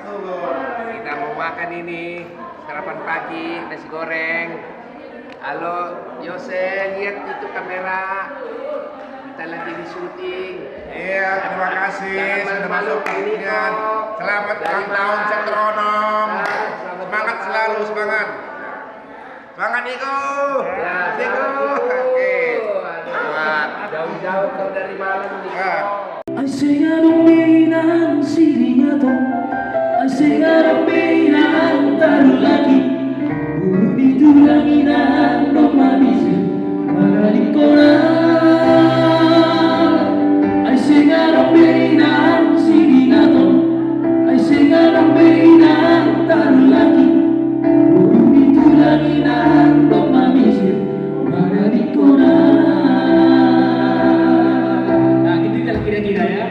Kita mau makan ini sarapan pagi, nasi goreng. Halo Yose, lihat itu kamera. Kita lagi di syuting. Iya, terima kasih sudah masuk ini perhatian. kok. Selamat Dari ulang tahun mana? Cetronom. Selamat Semangat ulang selalu, tahun. semangat. Semangat Niko. Ya, Niko. selamat. Oke. Aduh, Selamat. jauh-jauh kau dari Malang nih. Ah. Ay singarong sirinya to Ay singarong taruh lagi Burung itu langinan romanisin Magaling ko na Ay singarong sirinya to Ay singarong taruh lagi Burung itu langinan romanisin Magaling ko na. Nah gitu kan kira-kira ya.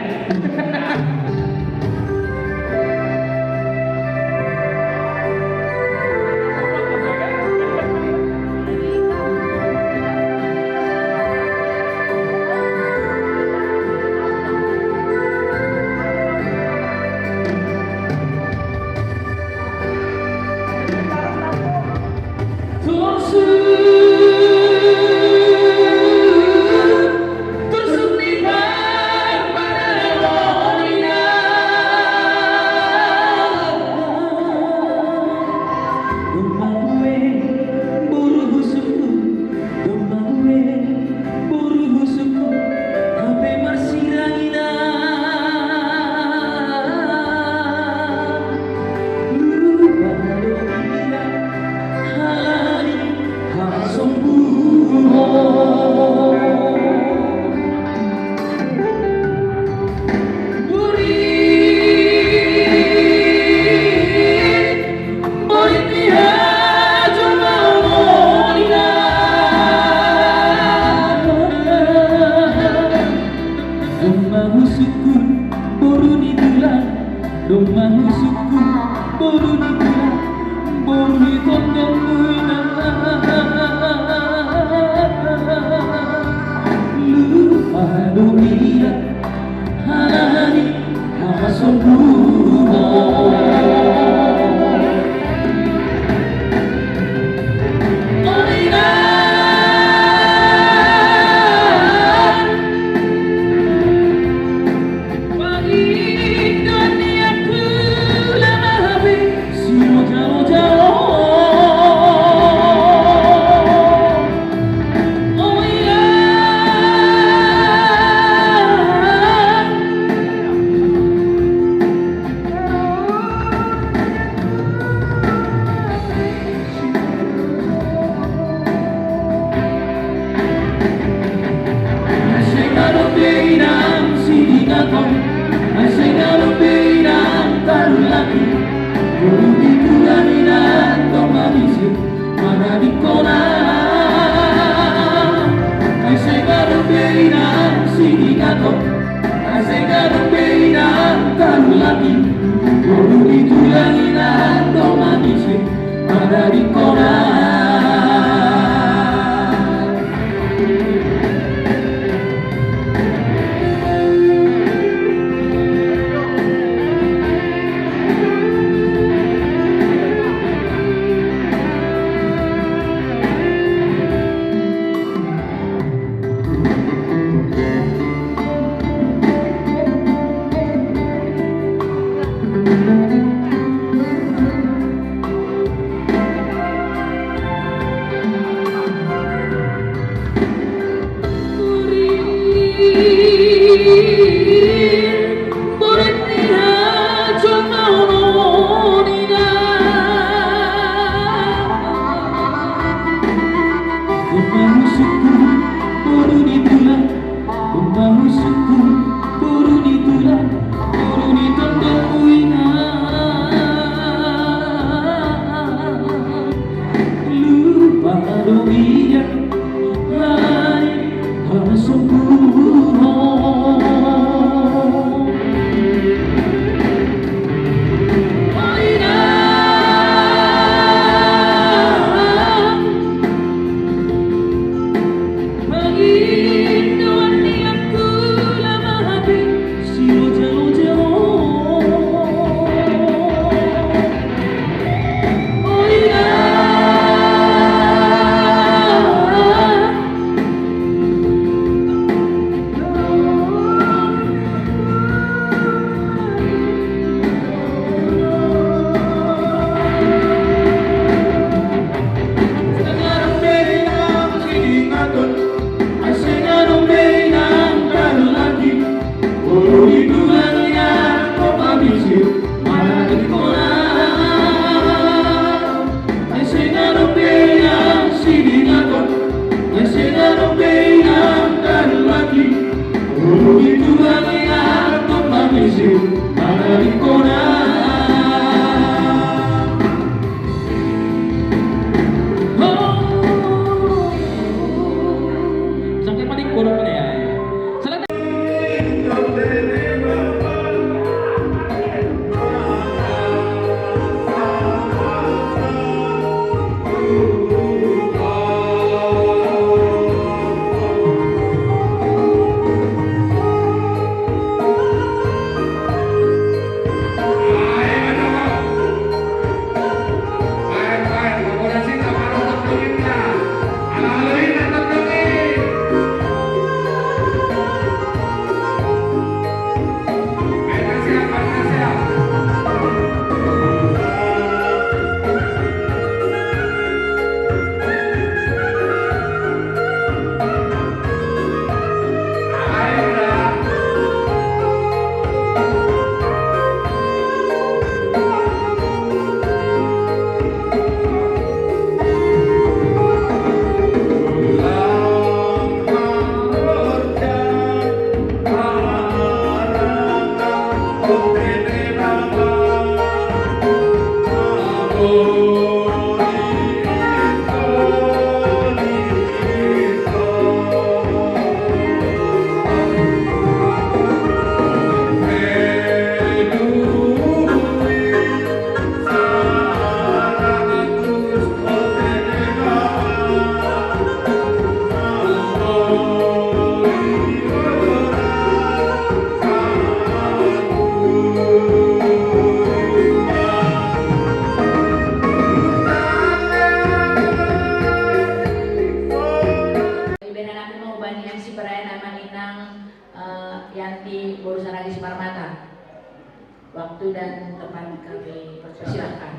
kembali kami persilakan.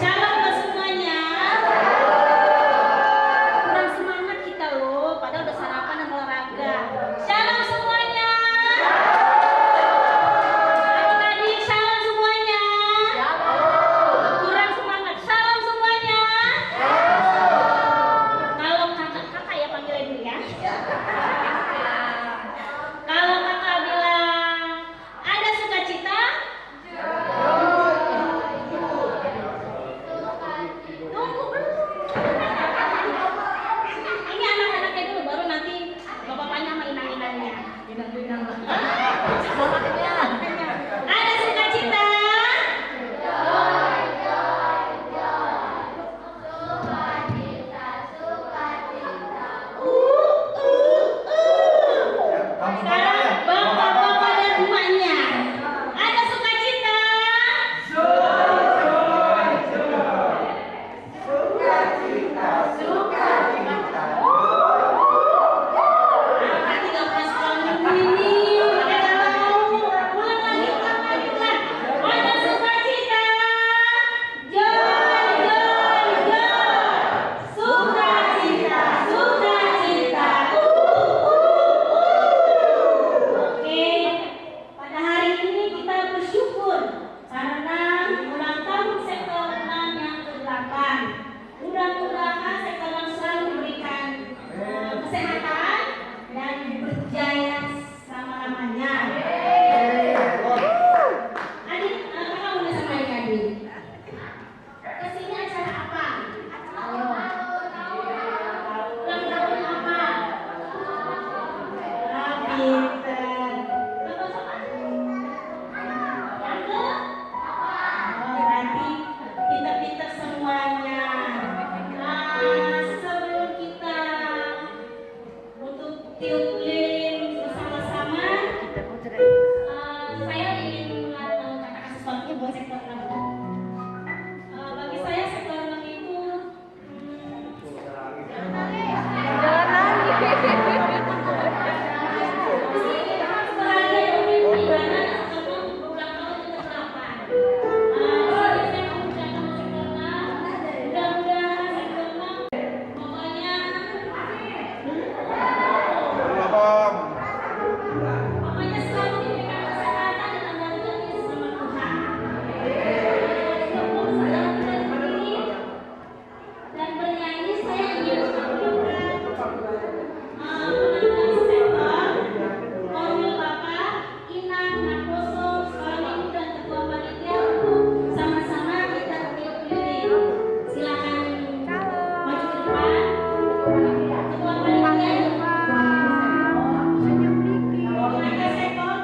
Shalom buat semuanya. Kurang semangat kita loh, padahal udah sarapan dan olahraga. Shalom semuanya. Adik-adik, shalom semuanya. Kurang semangat. Shalom semuanya. Kalau kakak ya panggilnya dulu ya. Kalau kakak bilang ada sukacita, tunggu belum. Ini anak-anaknya dulu, baru nanti bapak-bapaknya sama inang-inangnya. Ada sukacita. Sekarang bapak-bapak dan emaknya. Ada sukacita. Berarti nggak pernah sekolah ini. Mereka tahu. Ulang lagi. Ada sukacita. Joy, joy, joy. Sukacita, sukacita. Oke, pada hari ini kita bersyukur karena ulang tahun sektor 6 yang ke-8. Mudah-mudahan sektor 6 selalu diberikan kesehatan dan berjaya selama-lamanya. Adik, kakak udah sama adik-adik. Kesini acara apa? Ayo. Ulang tahun apa? Pinter. Bapak siapa? Yang ke? Oh, berarti pinter-pinter semuanya. Sebelum kita untuk tiup lilin bersama-sama, saya ingin mengatakan sesuatu buat sektor 6. Bagi saya sektor 6 itu pokoknya selalu diberikan kesehatan dan bantuan Yesus sama Tuhan. Dan bernyanyi saya ingin mengucapkan penampilan sektor, Korwil Bapak, Inang, Nakoso, Sekolah Minggu dan Ketua Panitia untuk sama-sama kita tiup lilin. Silakan maju ke depan. Ketua Panitia. Tenaga sektor,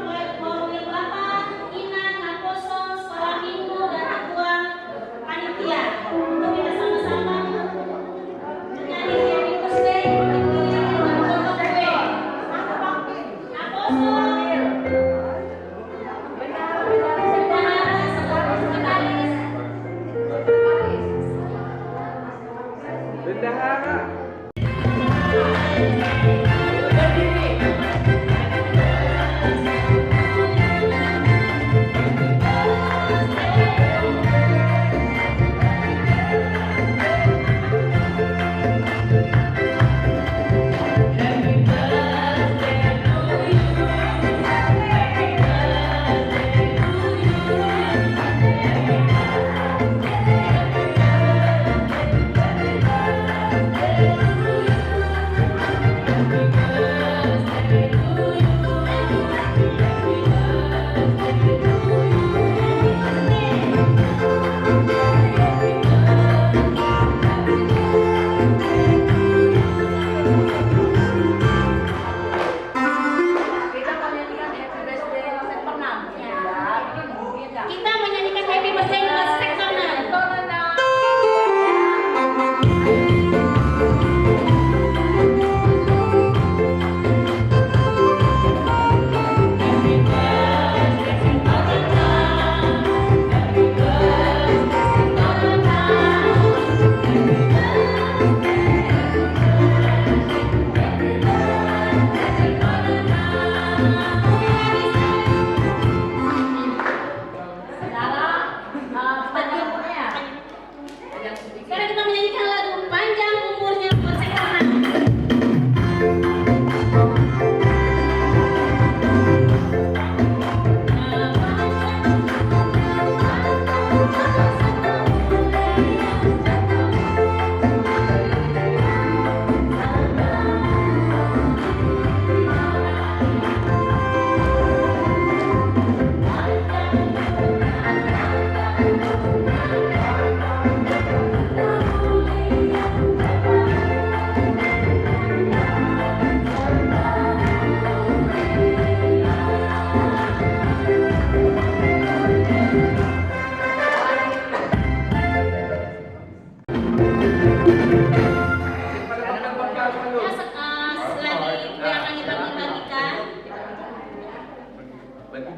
Korwil Bapak, Inang, Nakoso, Sekolah Minggu dan Ketua Panitia. Untuk kita sama-sama menyanyi Happy Birthday dan foto kue. Nakoso. Bendahara, sekretaris. Bendahara. Happy birthday to you.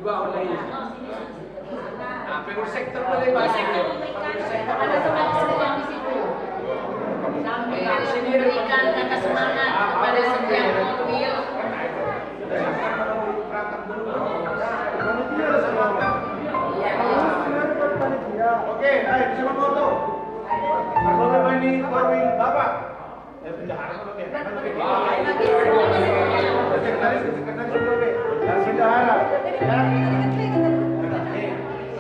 Dua online. Nah, pengurus sektor boleh bahasa itu. Ada semangat di situ. Sampai memberikan kata semangat kepada setiap mobil. Oke, ayo bisa foto. Kalau memang ini warwing Bapak. Bendahara kalau oke. Sekretaris dulu. Dan bendahara.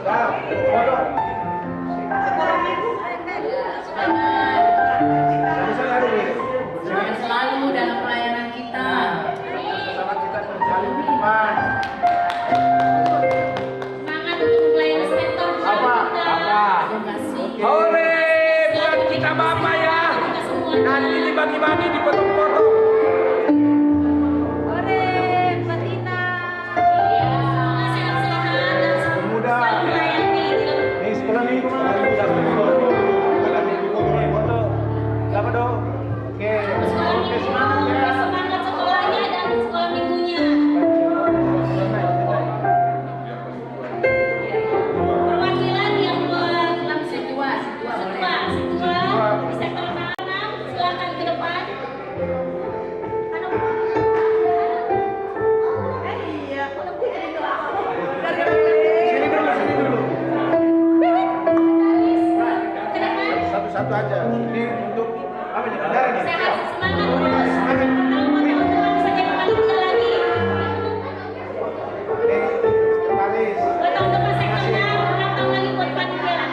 Sekarang foto. Semangat selalu dalam pelayanan kita. Sama kita berjalan di depan. Semangat untuk melayani sektor usaha kita. Terima kasih. Hore, buat kita Bapak ya. Kita semua. Nanti dibagi-bagi dipotong-potong. Iya, sehat-sehat dan Pemuda. selalu melayani. Nih sekolah minggu mana? Sekolah minggu foto. Dapat dong. Oke. Sekolah Oke, minggu, semangat ya. semangat sekolahnya dan sekolah minggunya. Perwakilan yang buat Situa boleh. Situa di sektor 6, silakan ke depan. Sini dulu. Ke depan. Satu-satu aja. Ini untuk apa nih? Bendahara nih. Sehat, semangat terus. Kalau mau teman-teman bisa jadi panitia lagi. Ini sekretaris. Buat teman-teman sektor 6, ulang tahun lagi buat panitia.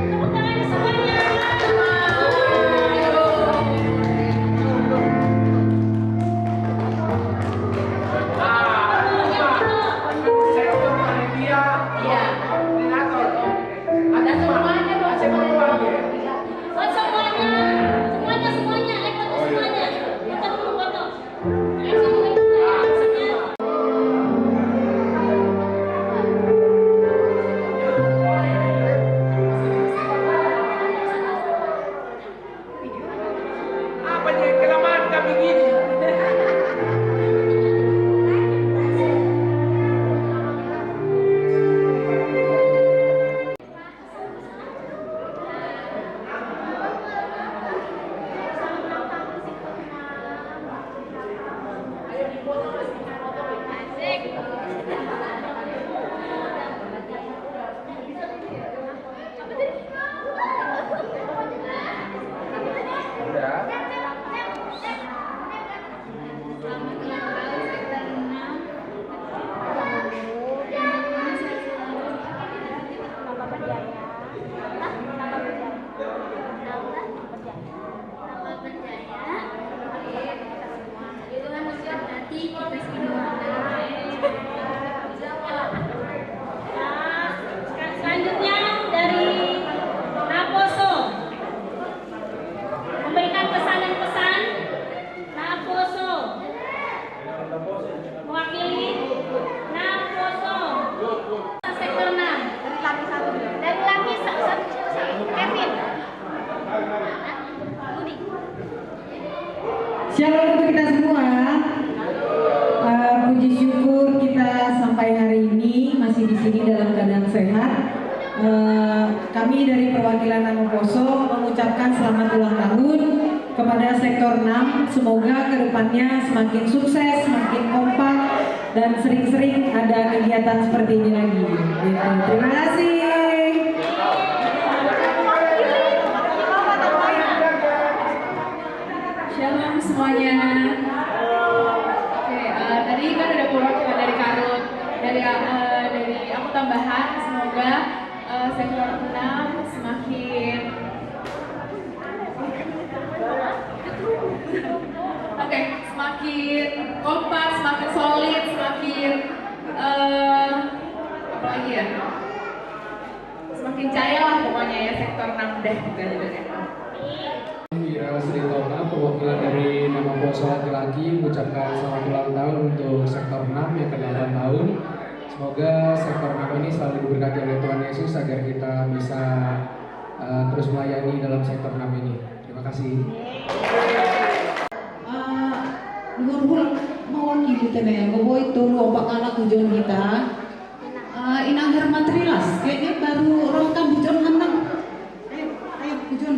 Tepuk tangannya semuanya. Sektor panitia, Iya. koordinator. Ada semuanya dong. Buat semuanya. Semuanya. Foto semuanya. Foto dulu, foto. Maksudnya. Apa nih kelamaan kami gini? Selanjutnya dari Naposo memberikan pesan dan pesan. Naposo mewakili Naposo sektor 6 dari laki satu Kevin. Shalom untuk kita semua. Puji syukur kita sampai hari ini masih di sini dalam keadaan sehat. Kami dari perwakilan Namoposo mengucapkan selamat ulang tahun kepada sektor 6. Semoga kedepannya semakin sukses, semakin kompak, dan sering-sering ada kegiatan seperti ini lagi. Gitu. Terima kasih. Shalom semuanya. Oke, tadi kan ada perwakilan dari Karut, dari aku tambahan. Semoga sektor 6 semakin semakin kompak, semakin solid, semakin apa lagi ya? Semakin jaya lah pokoknya ya sektor 6 deh gitu aja deh. Wira Sri Tona, perwakilan dari Namoposo laki-laki mengucapkan selamat ulang tahun untuk sektor 6 yang ke-8 tahun. Semoga sektor 6 ini selalu diberkati oleh Tuhan Yesus agar kita bisa terus melayani dalam sektor 6 ini. Terima kasih. Dengan mewakili temen boy itu lomba anak hujan kita. Inang Herman Trilas, kayaknya baru rongkam hujan menang. Ayo hujan.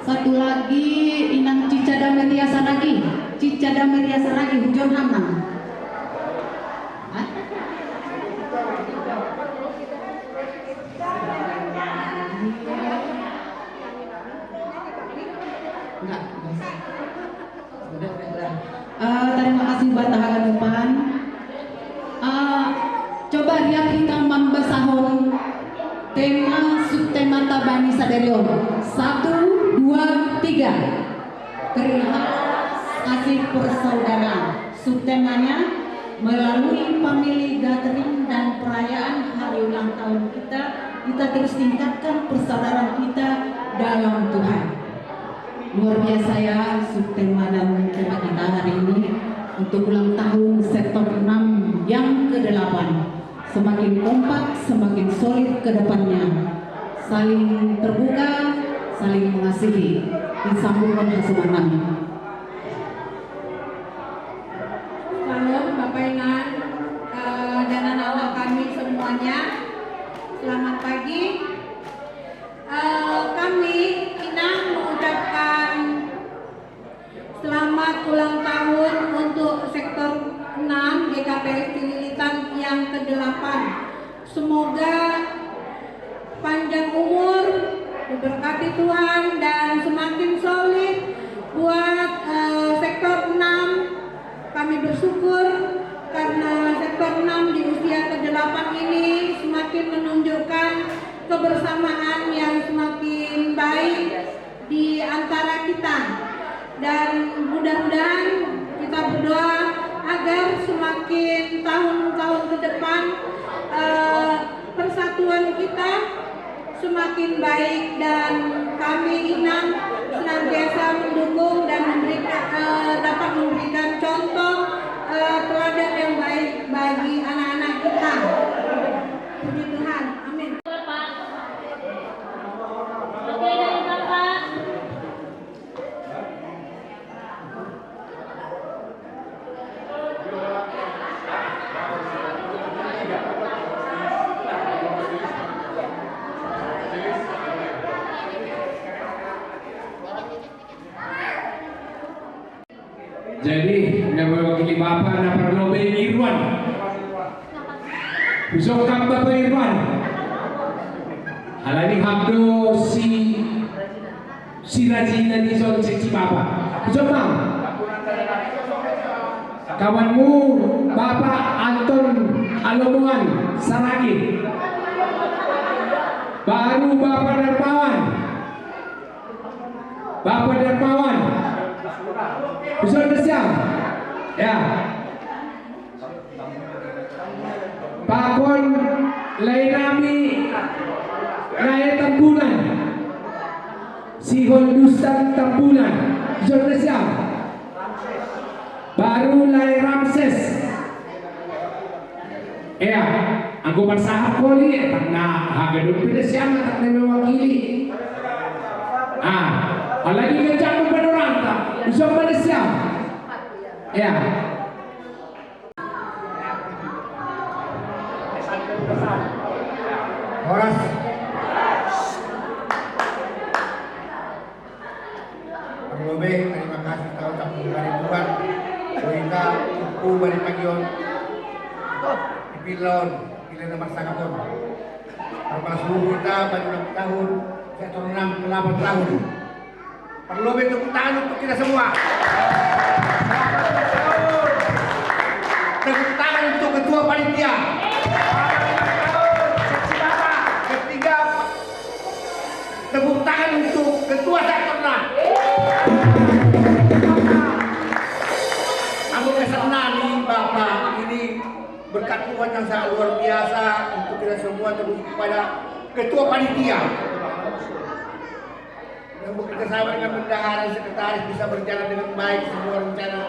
Satu lagi Inang Cica Dameria Saragi, hujan menang. Enggak. Terima kasih buat tahanan depan. Coba lihat hitam membesahon tema subtema tabani saderion 1, 2, 3 terima kasih persaudaraan. Subtemanya melalui family gathering dan perayaan hari ulang tahun kita terus tingkatkan persaudaraan kita dalam Tuhan. Luar biasa ya subtema dan tema kita hari ini untuk ulang tahun sektor 6 yang ke-8. Semakin kompak, semakin solid ke depannya. Saling terbuka, saling mengasihi. Disambungkan hasumanan. Salam Bapak Inan dan anak-anak kami semuanya. Selamat pagi. Kami Inang mengucapkan selamat ulang tahun untuk sektor 6 GKPS Cililitan yang ke-8. Semoga panjang umur, diberkati Tuhan dan semakin solid buat sektor 6. Kami bersyukur karena sektor 6 di usia ke-8 ini semakin menunjukkan kebersamaan yang semakin baik di antara kita. Dan mudah-mudahan kita berdoa agar semakin tahun-tahun ke depan persatuan kita semakin baik dan kami Inang senantiasa mendukung dan dapat memberikan contoh teladan yang baik bagi anak-anak kita. Puji Tuhan, amin. Bapak. Oke, dari Bapak. Jadi, yang mewakili Bapak dan Perlobe Irwan. Usokam Bapak Irwan. Alani Habdo si Rajina di zon seksi Bapak. Usokam. Kawanmu Bapak Anton Alomongan Saragi. Baru Bapak Darmawan. Bapak Darmawan. Usul siap, ya. Pakon Lainami Raya Tambunan, Sihon Dusan Tambunan, usul siap. Baru Lai Ramses, ya. Anggupan sahab koli, tak nak harga dompet siapa tak mewakili. Lagi kencang orang tak. Usul Malaysia. Ya. Horas. Perlobe, terima kasih kau tak dari Tuhan. Kita upu dari pagion. Dipilon, pilih nomor sangatun. Termasuk kita pada ulang tahun sektor 6 ke 8 tahun. Perlobe tepuk tangan untuk kita semua. Tepuk tangan untuk ketua panitia. Seksi Bapak. Ketiga, tepuk tangan untuk ketua sektor 6. Aku kesenang nih Bapak, ini berkat Tuhan yang sangat luar biasa untuk kita semua, terus kepada ketua panitia yang bekerja sama dengan bendahara sekretaris bisa berjalan dengan baik semua rencana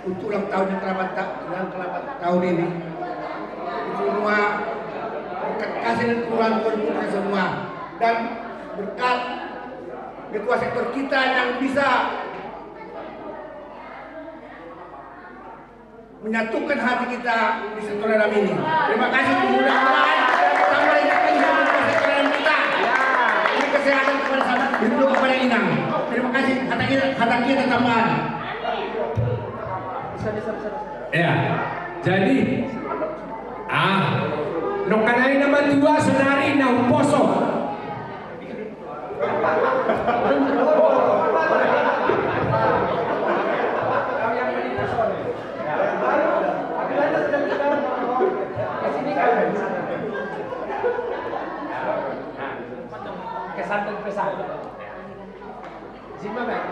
untuk ulang tahun yang ke-8 tahun ini. Semua berkat kasih dan Tuhan untuk kita semua dan berkat ketua sektor kita yang bisa menyatukan hati kita di sektor dalam ini. Terima kasih, mudah-mudahan tambah ingatkan sektor dalam kita. Ini kesehatan kepada sahabat, hidup kepada Inang. Terima kasih, kata kita tambahan. Ya, jadi nokanai nama dua senari na uposo. Kesan dan pesan. Zima baik,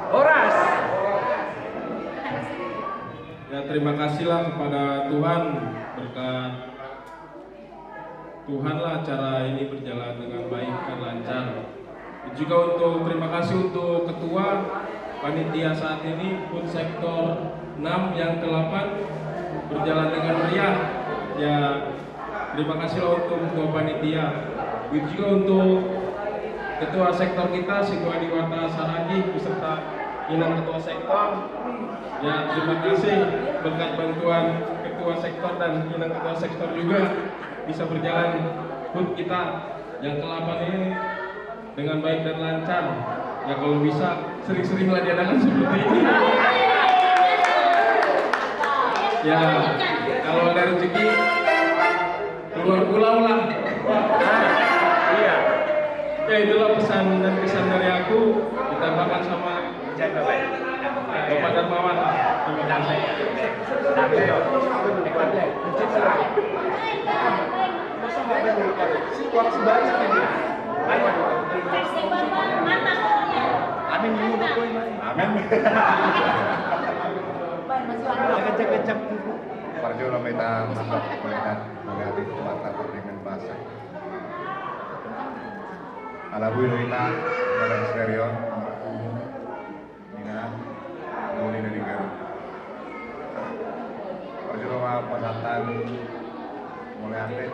Horas. Ya, terima kasihlah kepada Tuhan, berkat Tuhanlah acara ini berjalan dengan baik dan lancar. Juga terima kasih untuk ketua panitia saat ini pun sektor 6 yang ke-8 berjalan dengan meriah. Ya, terima kasihlah untuk ketua panitia. Juga untuk ketua sektor kita Sigwa Diwata Saragi beserta Inang ketua sektor. Ya, terima kasih berkat bantuan ketua sektor dan Inang ketua sektor juga bisa berjalan HUT kita yang ke-8 ini dengan baik dan lancar. Ya, kalau bisa sering-seringlah diadakan seperti ini. Ya, kalau ada rezeki keluar pulau lah. Iya. Ya, itulah pesan dan kesan dari aku. Ditambahkan sama Bapak Darmawan. Terima kasih. Amin. Parjo kita mantap melihat mata dengan bahasa. Alabu kita dalam stereo Nina Nuni dari Garu. Parjo pasatan mulai aktif.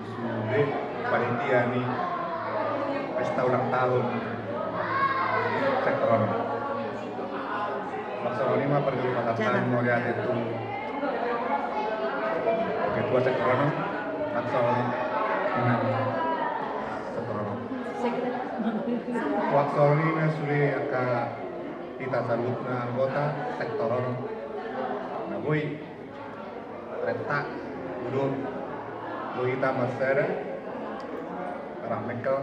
Sudah panitia nih pesta ulang tahun sektor Maksudnya ini mah perlu pasatan mulai aktif itu ketua sektor maksudnya dengan sektor waktu ini sudah akan kita salut na anggota sektor nah boy retak udun Luhita Masera Rahmekel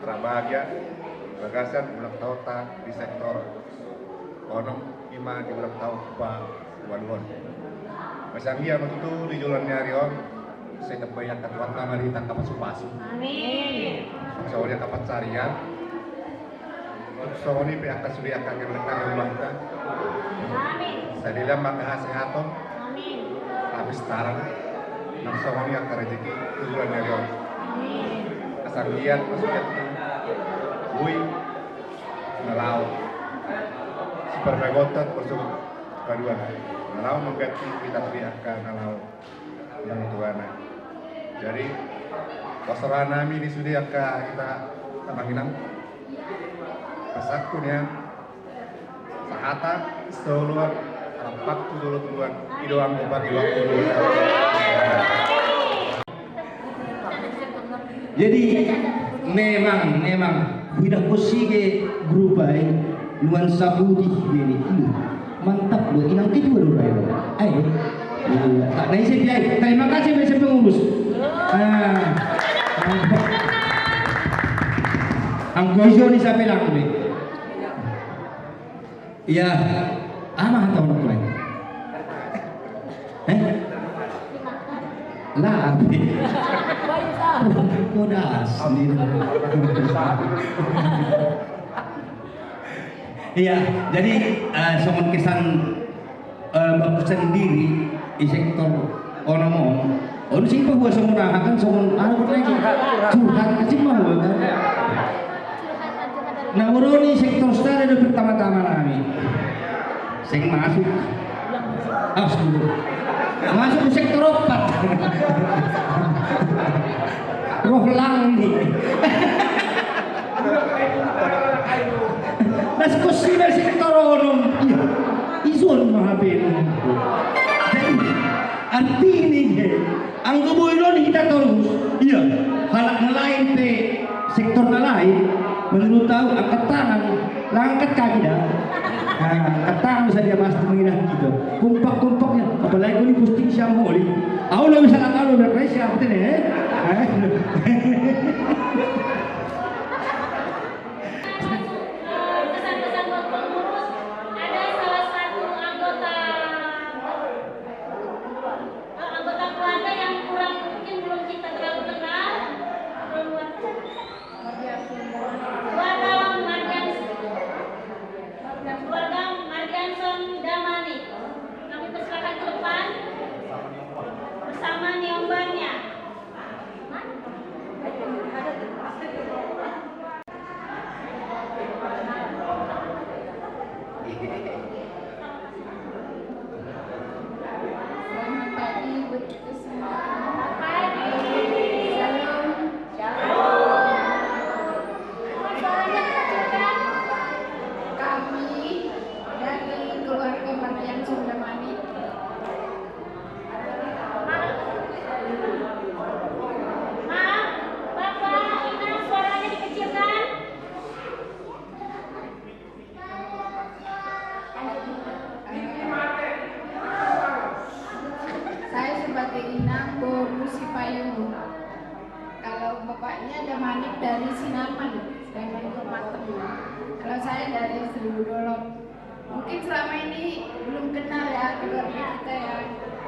Trabahagia Bagasan ulang tahun di sektor Konom Ima di ulang tahun Pak Waluhon Masanggia itu di jalannya Rion saya terbayang kekuat nama di tangkap supasi Amin. soalnya kapan carian soalnya pihak kasuri akan kerlekan yang ulangkan Amin. saya bilang maka kesehatan Amin. habis sekarang nang soalnya akan rezeki tujuan dari Rion Amin. Asanggian maksudnya Bui Nalau Super Megotot bersama kedua Nalau mengganti kita teriakan Nalau yang tuana jadi kosoran nami ini sudah kita tamanginam pasakunya sahata seluruh rapat tujuan idoang bagi waktu dulu. Jadi memang tidak posisi berupai nuansa putih ini mantap loh inang kedua loh ayo tak naik saya terima kasih saya pengurus anggojo ni sampai lang ni ya ama tahu nak lain lah bodas iya jadi soal kesan bagus sendiri di sektor onomong on sih bahwa semua akan soal aku lagi curhat kecil mau kan nah uruni sektor star itu pertama-tama kami sing masuk masuk ke sektor 4 roh lang nih Ang kebuinon kita terus, iya, halak lain pe sektor lain, menurut tahu angkat tangan, langkat kaki dah. Nah, angkat tangan bisa dia pasti menginah gitu. Kumpak-kumpaknya, apalagi ini posting siang moli. Aku lo bisa kalau udah kaya siapa tuh nih? Pesan-pesan buat pengurus, ada salah satu anggota keluarga yang kurang mungkin belum kita terlalu kenal. Keluarga Mardianson Damani. Kami persilakan ke depan bersama niombannya. Selamat pagi buat kita semua. Selamat pagi. Shalom. Suaranya kecilkan. Kami dari keluarga Mardian Sundamani. Maaf, Bapak Ina, suaranya dikecilkan. Saya sebagai inang Boru Sipayung. Kalau bapaknya ada Manik dari Sinaman, Sleman Kemateng. Kalau saya dari Seribu Dolok. Mungkin selama ini belum kenal ya keluarga kita ya.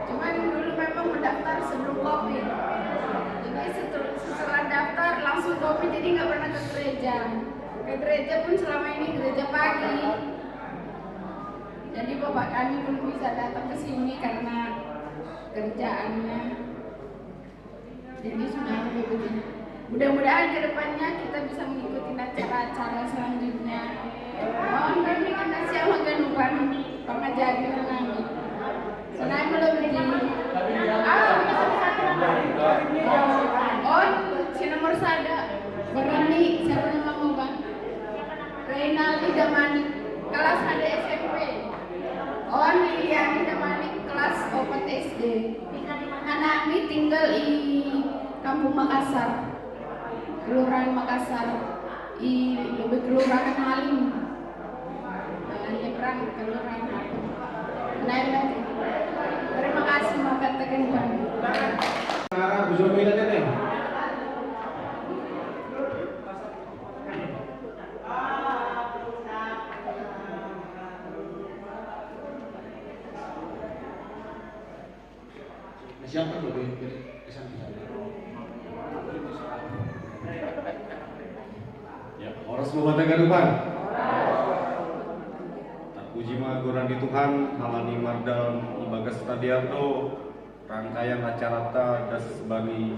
Cuman dulu memang mendaftar sebelum COVID. Jadi setelah daftar langsung COVID, jadi nggak pernah ke gereja. Ke gereja pun selama ini gereja pagi. Jadi bapak kami belum bisa datang ke sini karena kerjaannya. Jadi sudah begitu. Mudah-mudahan kedepannya kita bisa mengikuti acara-acara selanjutnya. Mohon bimbingan dan siapa ganupan pengajaran kami. Senang lebih. Oh, si nomor sada. Berani, siapa nama bang? Reynaldi Damani, kelas HD SMP. Oh, Liliani Damani, kelas 4 SD. Anak kami tinggal di Kampung Makassar, Kelurahan Makassar, lebih Kelurahan Halim, nyebrang Kelurahan Halim. Nah, terima kasih mau katakan kami. Siapa tuh kesan Ya, orang semua mata ke depan. Terpuji maha di Tuhan, halani mardal ibagas Tadiarto, rangkaian acara das bagi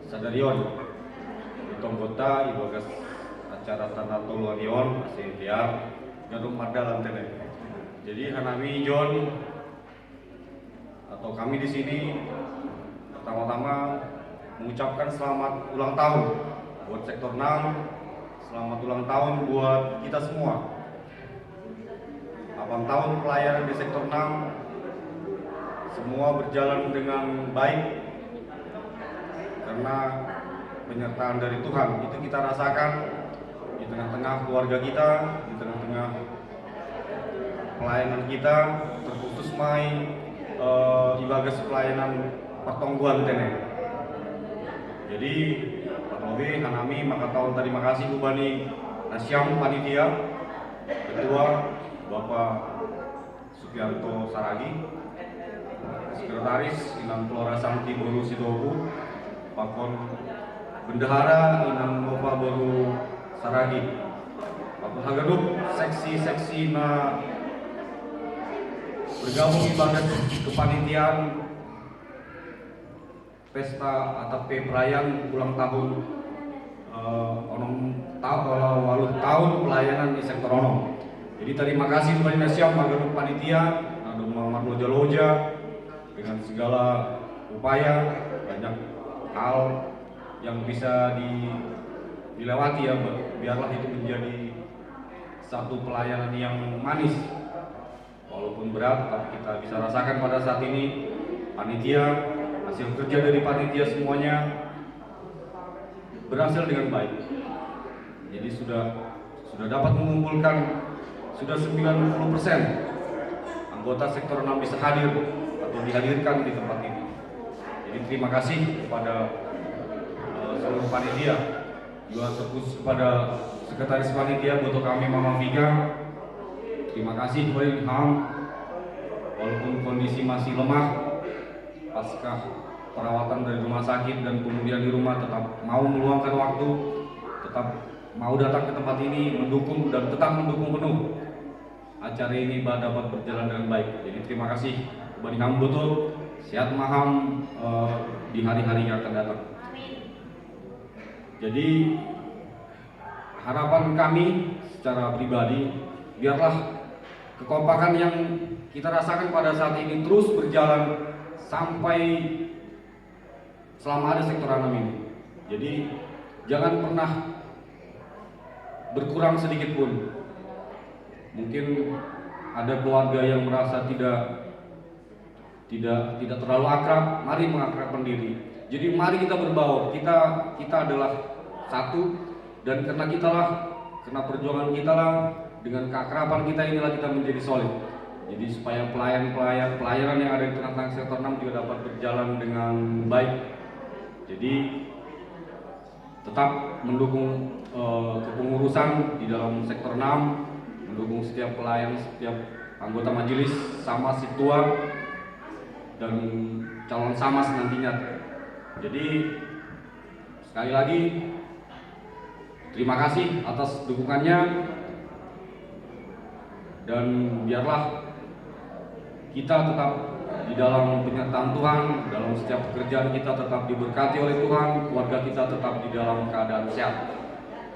sadarion. Itong kota ibagas acara tanah toluarion, ASEAN, gadung mardal antene. Jadi hanami John atau kami di sini pertama-tama mengucapkan selamat ulang tahun buat sektor 6, selamat ulang tahun buat kita semua. 8 tahun pelayanan di sektor 6, semua berjalan dengan baik karena penyertaan dari Tuhan. Itu kita rasakan di tengah-tengah keluarga kita, di tengah-tengah pelayanan kita, terkhusus main ibagas pelayanan pertongguan tene. Jadi Pak Lobe, Hanami, maka tahun terima kasih Bupani Nasyam Panitia, Ketua Bapak Supianto Saragi, Sekretaris Inam Flora Santi Boru Sitobu, Pakon Bendahara Inam Nova Boru Saragi, Pakon Hagadup seksi-seksi na bergabung ibadat kepanitiaan pesta atau perayaan ulang tahun waluh tahun pelayanan di sektor Onong. Jadi terima kasih kepada Nasyam Magadup Panitia, Nado Muhammad Loja-Loja dengan segala upaya, banyak hal yang bisa dilewati ya, biarlah itu menjadi satu pelayanan yang manis. Walaupun berat, tapi kita bisa rasakan pada saat ini panitia hasil kerja dari panitia semuanya berhasil dengan baik. Jadi sudah dapat mengumpulkan sudah 90% anggota sektor 6 bisa hadir atau dihadirkan di tempat ini. Jadi terima kasih kepada seluruh panitia, juga terkhusus kepada sekretaris panitia untuk kami Mama Vika. Terima kasih kepada Ilham, walaupun kondisi masih lemah pasca perawatan dari rumah sakit dan kemudian di rumah tetap mau meluangkan waktu, tetap mau datang ke tempat ini mendukung dan tetap mendukung penuh acara ini dapat berjalan dengan baik. Jadi terima kasih kepada Ilham betul, sehat maham di hari-hari yang akan datang. Jadi harapan kami secara pribadi, biarlah kekompakan yang kita rasakan pada saat ini terus berjalan sampai selama ada sektor 6 ini. Jadi jangan pernah berkurang sedikit pun. Mungkin ada keluarga yang merasa tidak terlalu akrab, mari mengakrabkan diri. Jadi mari kita berbaur, kita adalah satu, dan karena perjuangan kita lah, dengan keakraban kita inilah kita menjadi solid. Jadi supaya pelayanan yang ada di tengah-tengah sektor 6 juga dapat berjalan dengan baik. Jadi tetap mendukung kepengurusan di dalam sektor 6, mendukung setiap pelayan, setiap anggota majelis, sama situa dan calon samas nantinya. Jadi sekali lagi terima kasih atas dukungannya, dan biarlah kita tetap di dalam penyertaan Tuhan, dalam setiap pekerjaan kita tetap diberkati oleh Tuhan, keluarga kita tetap di dalam keadaan sehat.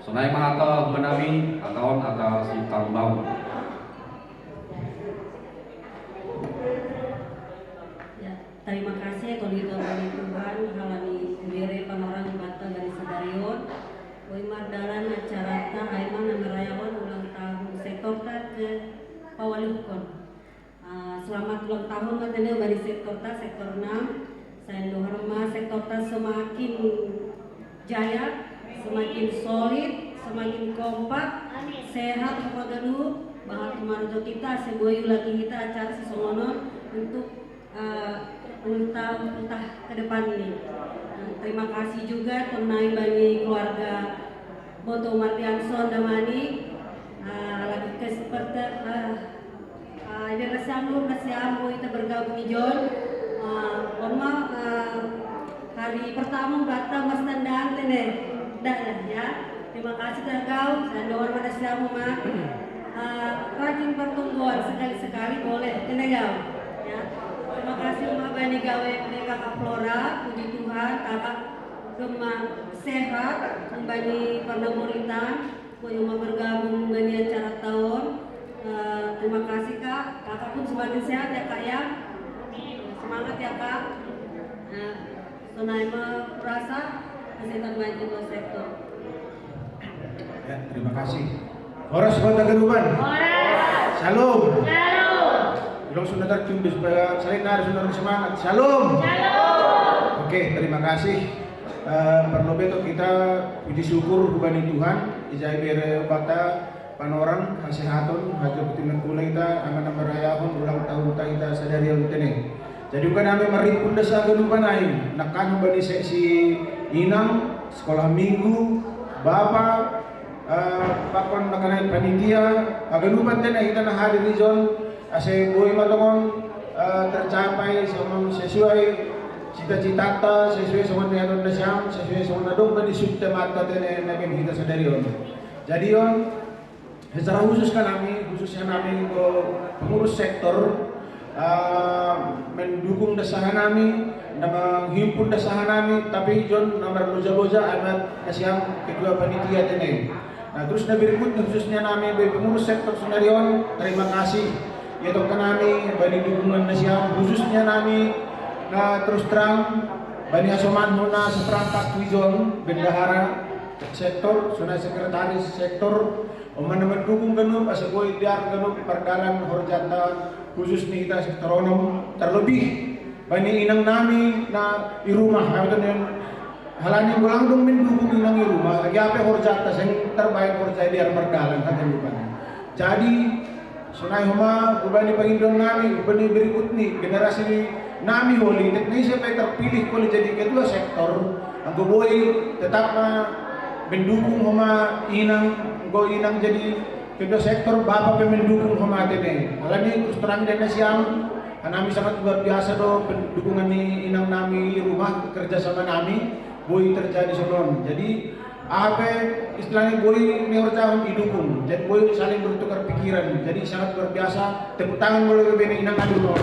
Sonai mahata menami atau atas si tambang. Ya, terima kasih kalau ditolong Tuhan halani bere panorang bata dari Sadarion. Wimar dalan acara ta aiman namarayawan ulang tahun sektor ta ke Pawalihukon. Selamat ulang tahun matene dari sektor ta sektor 6. Saya dohorma sektor ta semakin jaya, semakin solid, semakin kompak, sehat kepada dulu. Bahwa kemarin kita sebuah lagi kita acara sesongono untuk entah ke depan ini. Terima kasih juga tenai bagi keluarga Boto Martianson Damani lagi ke seperti ada nasiam kita bergabung John hari pertama bata mas tandang tene dah ya. Terima kasih terkau dan doa pada siamu mak rajin pertumbuhan sekali-sekali boleh tene ya. Terima kasih mak bani gawe kakak Flora, puji Tuhan kakak Gema sehat kembali pada muritan mau bergabung dengan acara tahun. Terima kasih kak, kakak pun semakin sehat ya kak ya. Semangat ya kak. Sonai merasa kesehatan baik untuk sektor. Ya, terima kasih. Horas Kota Geruban. Shalom. Belum sudah tercium supaya salinar sudah semangat. Shalom. Oke, terima kasih. Perlu betul kita puji syukur kepada Tuhan. Ijai bere bata panorang hasehatun hajar kutiman kula kita aman merayakan ulang tahun kita sadari yang teneng. Jadi bukan kami meripun desa genupan aing nakan bani seksi inang sekolah minggu bapak pakon nakan panitia agenupan teneng kita nah hadir di zon ase boy matongon tercapai sama sesuai cita-cita sesuai sama dengan nasyam sesuai sama dong bani subta mata teneng nagen kita sadari on. Jadi on secara khusus khususnya kami pengurus sektor mendukung desahan kami, menghimpun desahan kami, tapi John nomor boja-boja amat kasihan kedua panitia teneng. Nah terus berikut khususnya kami pengurus sektor Sunarion, terima kasih yaitu kami bani dukungan nasihat khususnya kami. Nah terus terang bani asoman huna seperangkat wijon bendahara sektor, sunai sekretaris sektor, oman mendukung genup aseboy diar genup perdalan horjata khusus nih kita sektor onom terlebih bani inang nami na irumah atau yang halanya gulang dong mendukung inang irumah lagi apa horjata yang terbaik horjata biar berdalan kata lupa. Jadi sunai homa ubani pangindon nami ubani berikut nih generasi nami holi Indonesia sampai terpilih boleh jadi kedua sektor aku boleh tetap mendukung homa inang jadi kedua sektor bapak mendukung homa tene alani terus terang dan siang kami sangat luar biasa do pendukungan ni inang nami rumah kerja sama nami boleh terjadi sonon jadi apa istilahnya boleh neorjahun didukung jadi boleh saling bertukar pikiran jadi sangat luar biasa tepuk tangan boleh bini inang nami rumah.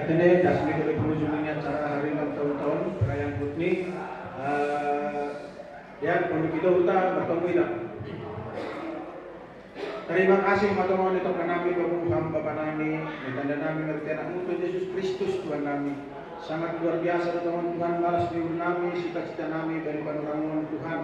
Artinya dasmi oleh pengunjungnya acara hari ulang tahun perayaan Putni dan untuk kita bertemu kita. Terima kasih teman-teman itu kami berhubung Bapak nami dan nami ngerti anak Tuhan Yesus Kristus Tuhan nami sangat luar biasa teman Tuhan balas di nami cita-cita nami dari panorama Tuhan.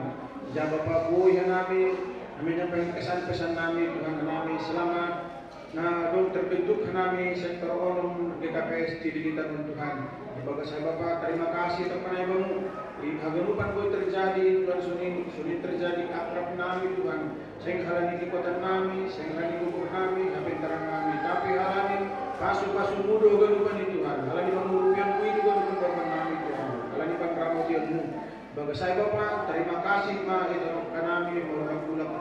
Jangan Bapak buaya nami menyampaikan kesan-pesan nami Tuhan nami selamat. Nah, dong terbentuk kami sektor onum DKPS di kita Tuhan. Bapak saya Bapak terima kasih teman ibu. Haganupan boleh terjadi Tuhan sunin terjadi akrab nami Tuhan. Sehingga halani di kota nami, sehingga halani kubur nami, terang nami. Tapi halani pasu-pasu mudo ganupan di Tuhan. Halani mengurupian kuih ganupan Bapak nami Tuhan. Halani pangramutianmu. Bapak saya Bapak terima kasih ma itu kami mengulang-ulang.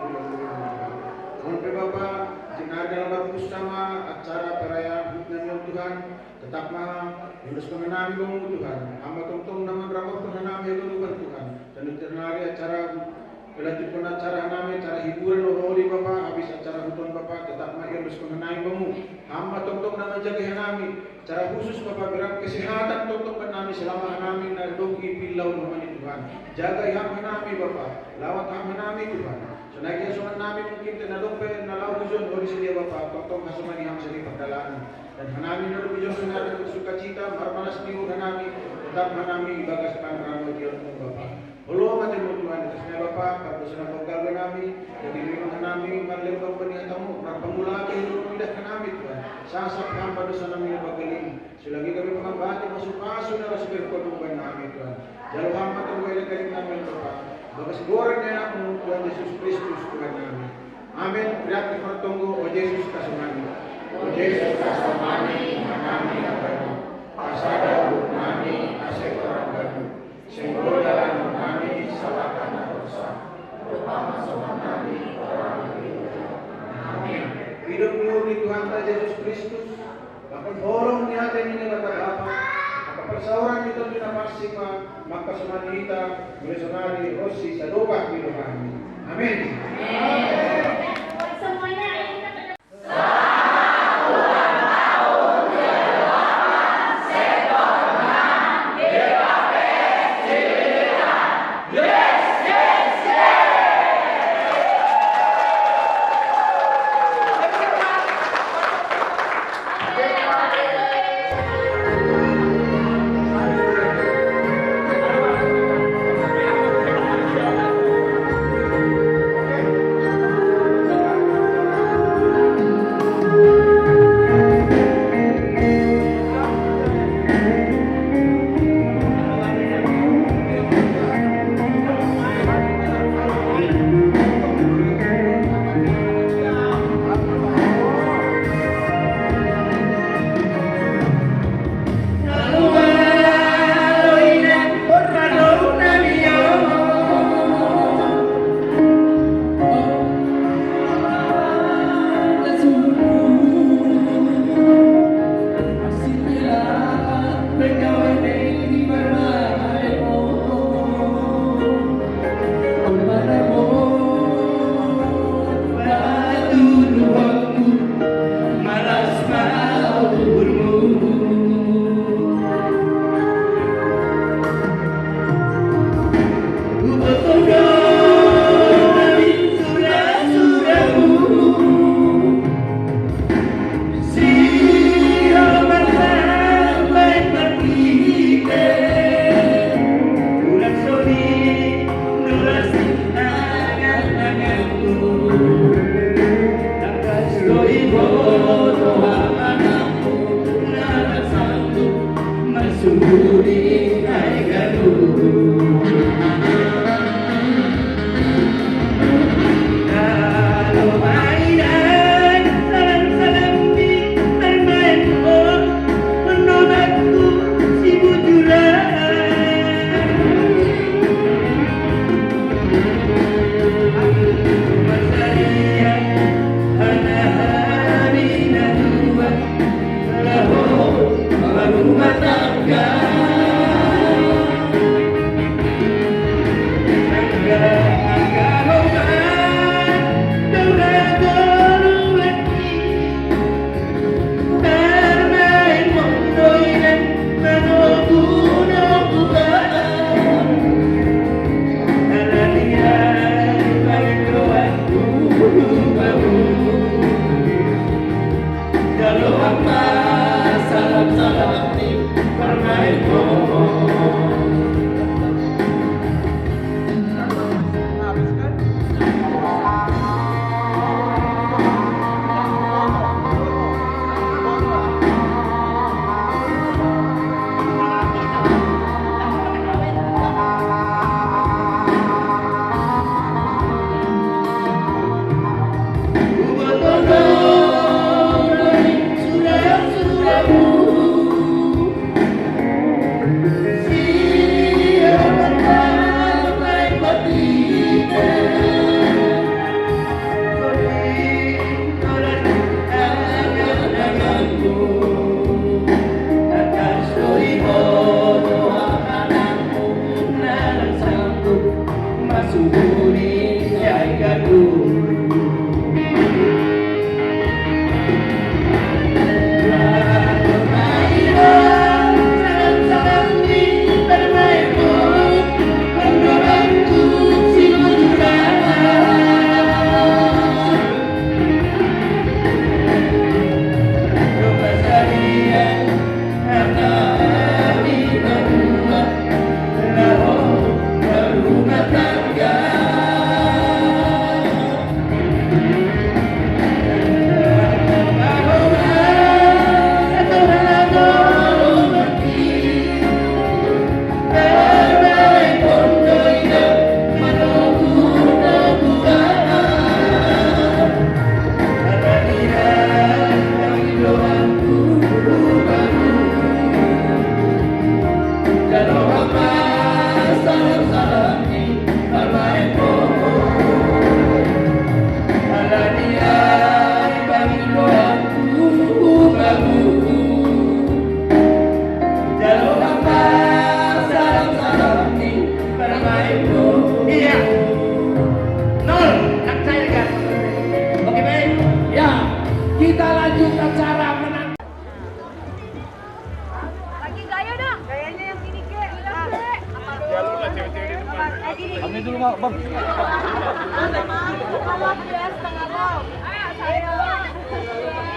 Sampai Bapak jika dalam bersama acara perayaan Hutnan Tuhan tetap maha Yunus mengenami bangun Tuhan hamba tong-tong nama berawak mengenami Tuhan dan diternari acara Kelanjutkan acara nami, acara hiburan oleh Bapak, habis acara hutan Bapak, tetap maha Yunus mengenai bangun hamba tong-tong nama jaga nami, acara khusus Bapak berat kesehatan tong-tong nami selama nami nadong ipilau namanya Tuhan jaga yang nami Bapak, lawat yang nami Tuhan. Nagi asuman namin mungkin tinalong pe nalaw hujon ori siya Bapak tong asuman yang sini pagdalaan dan hanami na rubiyon sa natin sukacita marmalas ni hanami tetap hanami ibagas pangramo diyon mo Bapak. Ulo matin mo Tuhan kasnya Bapak kapag sa napaggawa nami jadi rin hanami malibang paniyatang mo napamulaki yung pidah hanami Tuhan sasakhan pa doon sa namin pagaling silagi kami pangabati masukaso na rasbir ko tuban namin Tuhan jaluhan matungway na kalim namin Bapak. Bagas goreng ya Tuhan Yesus Kristus Tuhan kami. Amin. Berarti bertunggu. O Yesus kasumani. O Yesus kasumani. Kami akan kasada kami asik orang baru. Singgolan kami salahkan dosa. Terutama sama kami orang hidup. Amin. Hidup murni Tuhan Yesus Kristus. Bahkan borong di hati ini dapat apa? Persauran itu tidak maksimal maka semanita bersonari Rosi Sadoba Amin. Semuanya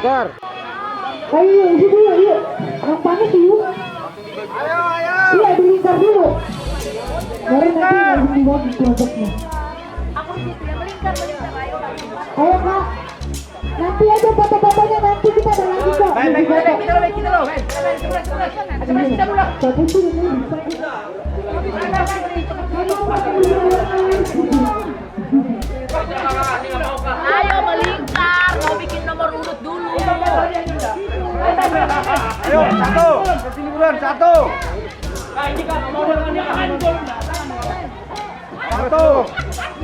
Gar. Ayo, isi dulu, yuk. Yang panik yuk. Ayo. Iya, dilingkar dulu. Baru nanti langsung dibagi kelompoknya. Aku situ ya, melingkar, ayo. Ayo kak. Nanti aja foto-fotonya, nanti kita ada lagi kok. Baik, kita loh. Bagus tuh ini bisa. Ayo melingkar, mau bikin nomor urut dulu. Ayo, satu. Kesini buruan, satu. Ini kan nomor urutnya hancur. Satu.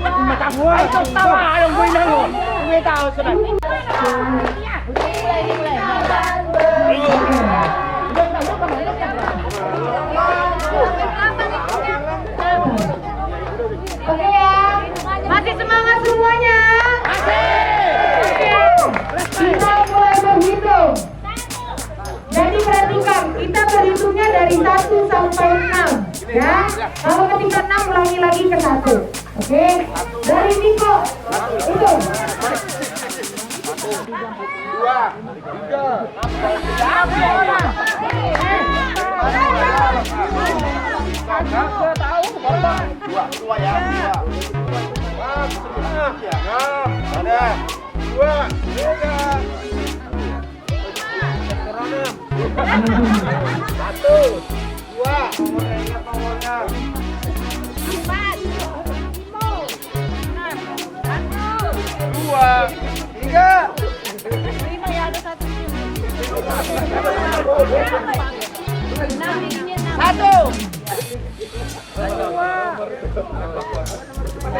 Macam gua. Ayo tahu, ayo gue nang. Gue tahu sudah. Oke ya. Masih semangat semuanya? Kita mulai berhitung. Jadi perhatikan, kita berhitungnya dari 1 sampai 6. Ya. Kalau ketika 6 ulangi lagi ke 1. Oke. Dari Niko. Itu. 2, 3.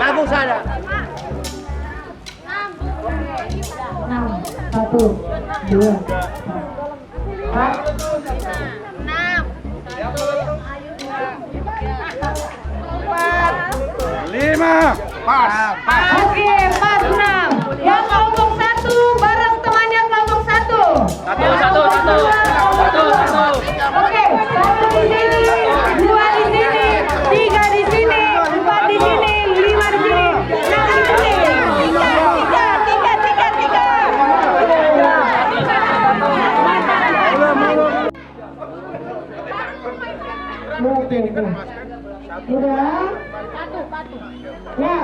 Bagus ada. 1, 2, 4. Oke, 46. Yang kelompok 1 bareng temannya kelompok 1. Satu. Oke, 1 di sini, 2 di sini, 3 di sini, 4 di sini, 5 di sini, 6 di sini. 3. Udah? Ya,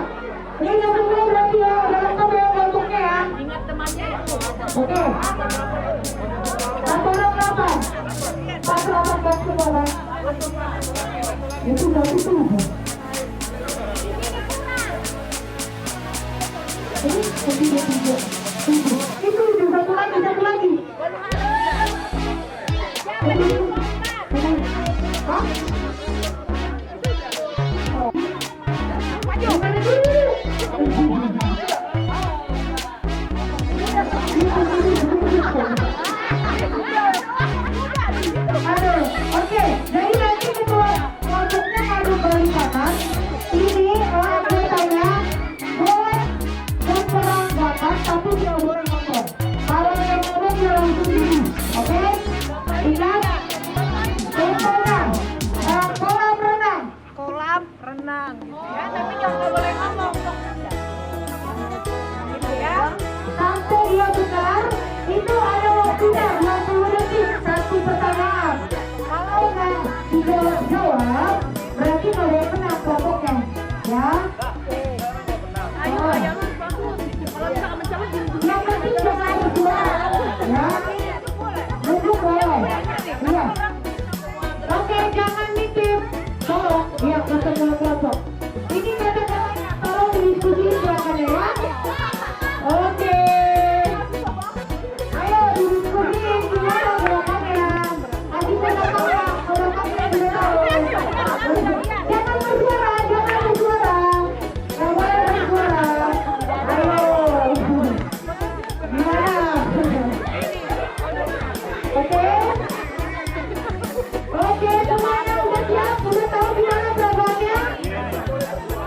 ini yang semua berarti ya, udah lengkap ya kelompoknya ya. Ingat temannya. Oke. 168. 168 semua. Itu berarti 7. Ini 3. Itu satu lagi. Hah? Oke, jadi nanti ketua kelompoknya ngadu balik kanan. Ini anggotanya boleh berperang bakat, tapi tidak boleh ngomong. Kalau yang ngomong dia langsung diri. Oke? Ingat? Kolam renang. Ya, tapi jangan boleh ngomong. Gitu ya. Sampai dia benar, itu ada waktunya 20 detik satu pertanyaan. Kalau nggak dijawab, berarti nggak boleh menang kelompoknya. Ya. Ayo, jangan bagus. Kalau bisa mencapai yang penting jangan berjuara. Ya. Duduk boleh. Iya. Oke, jangan nitip. Tolong, ya ketemu kelompok. Ini kata-katanya, tolong diskusi silakan ya. Oke. Ayo diskusi gimana gerakannya. Adik gerakannya sudah tahu. Jangan bersuara. Nggak boleh bersuara. Ayo. Gimana? Oke, semuanya udah siap? Udah tahu gimana programnya?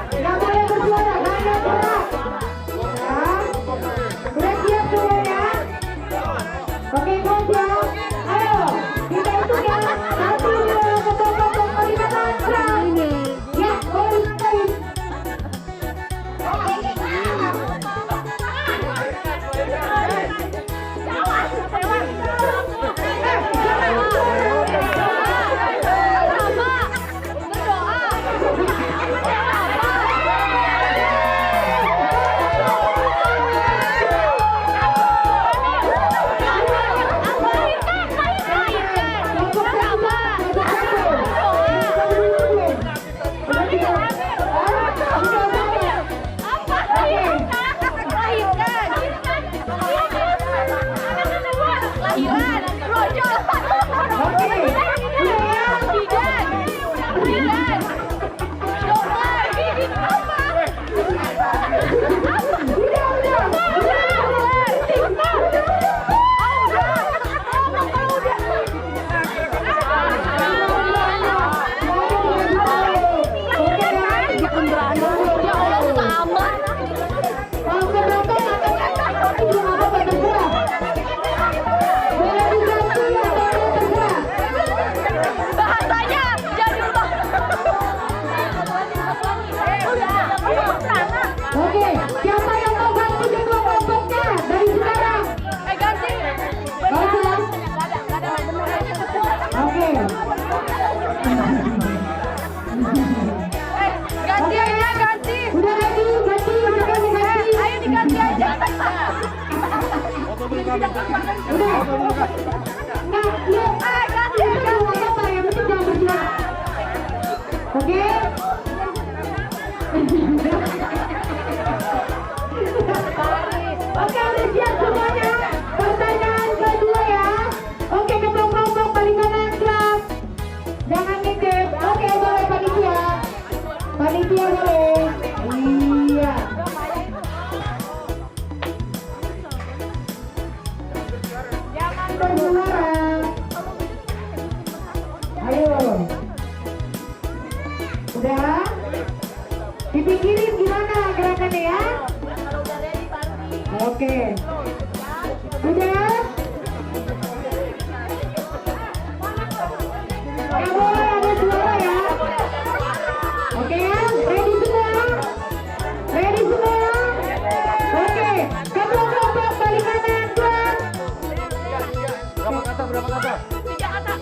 Nggak boleh bersuara, nggak ada gerak. Ya. Udah siap semuanya? Oke, kelas ya. Ayo, kita hitung ya. 1, 2, 3, 4, 5. Ya, boleh disampaikan. Udah. Nah, yuk, bersuara. Ayo. Udah? Dipikirin gimana gerakannya ya? Oke. Udah? Nggak boleh ada suara ya. Oke ya? Ready semua? Ready semua? Oke. Kelompok balik kanan keluar. Berapa kata? Berapa kata? 3 kata.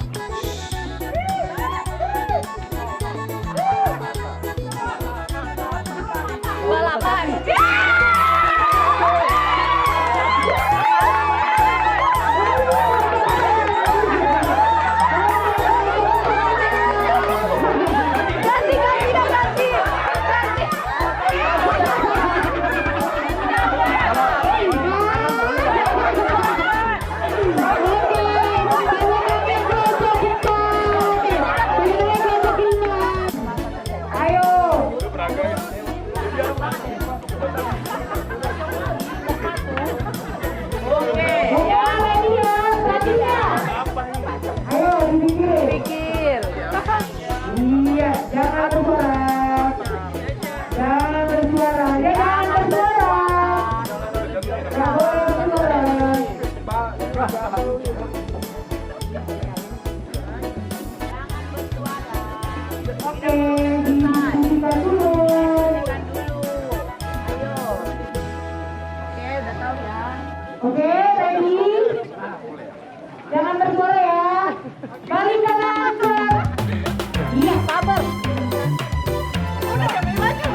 Balapan. Iya, jangan bersuara. Jangan bersuara. Ya, jangan bersuara. Nggak boleh bersuara. Oke, dihentikan dulu. Oke, ready? Jangan bersuara ya. Balik kanan. Iya, sabar. Udah jangan maju.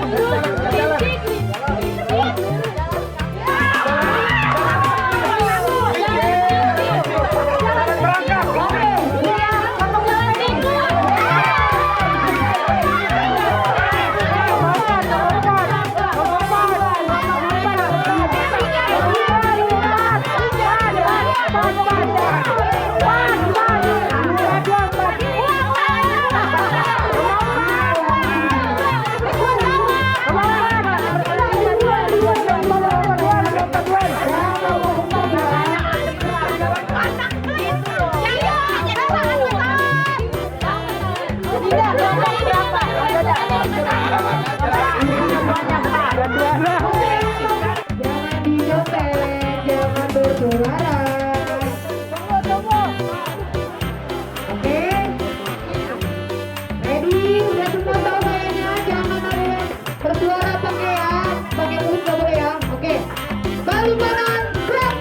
Jangan dijotek, jangan bersuara. Oke, ready? Udah semua tahu mainnya? Jangan ada yang bersuara pakai ya, pakai mulut nggak boleh ya. Oke, balik kanan, gerak.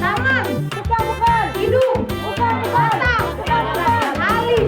Tangan, bukan, hidung, bukan, mata, bukan, alis.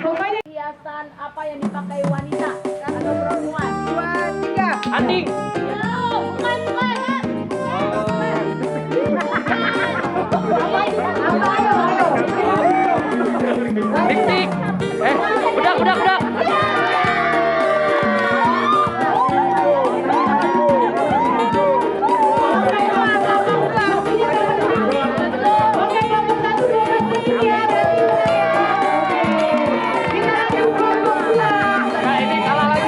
Pokoknya hiasan apa yang dipakai wanita atau perempuan? 2, 3. Anting. Bukan. Lipstick. Bedak. Oke, kelompok 1, 2, 3 ya. Kita lanjut kelompok 2. Nah, ini kalah lagi.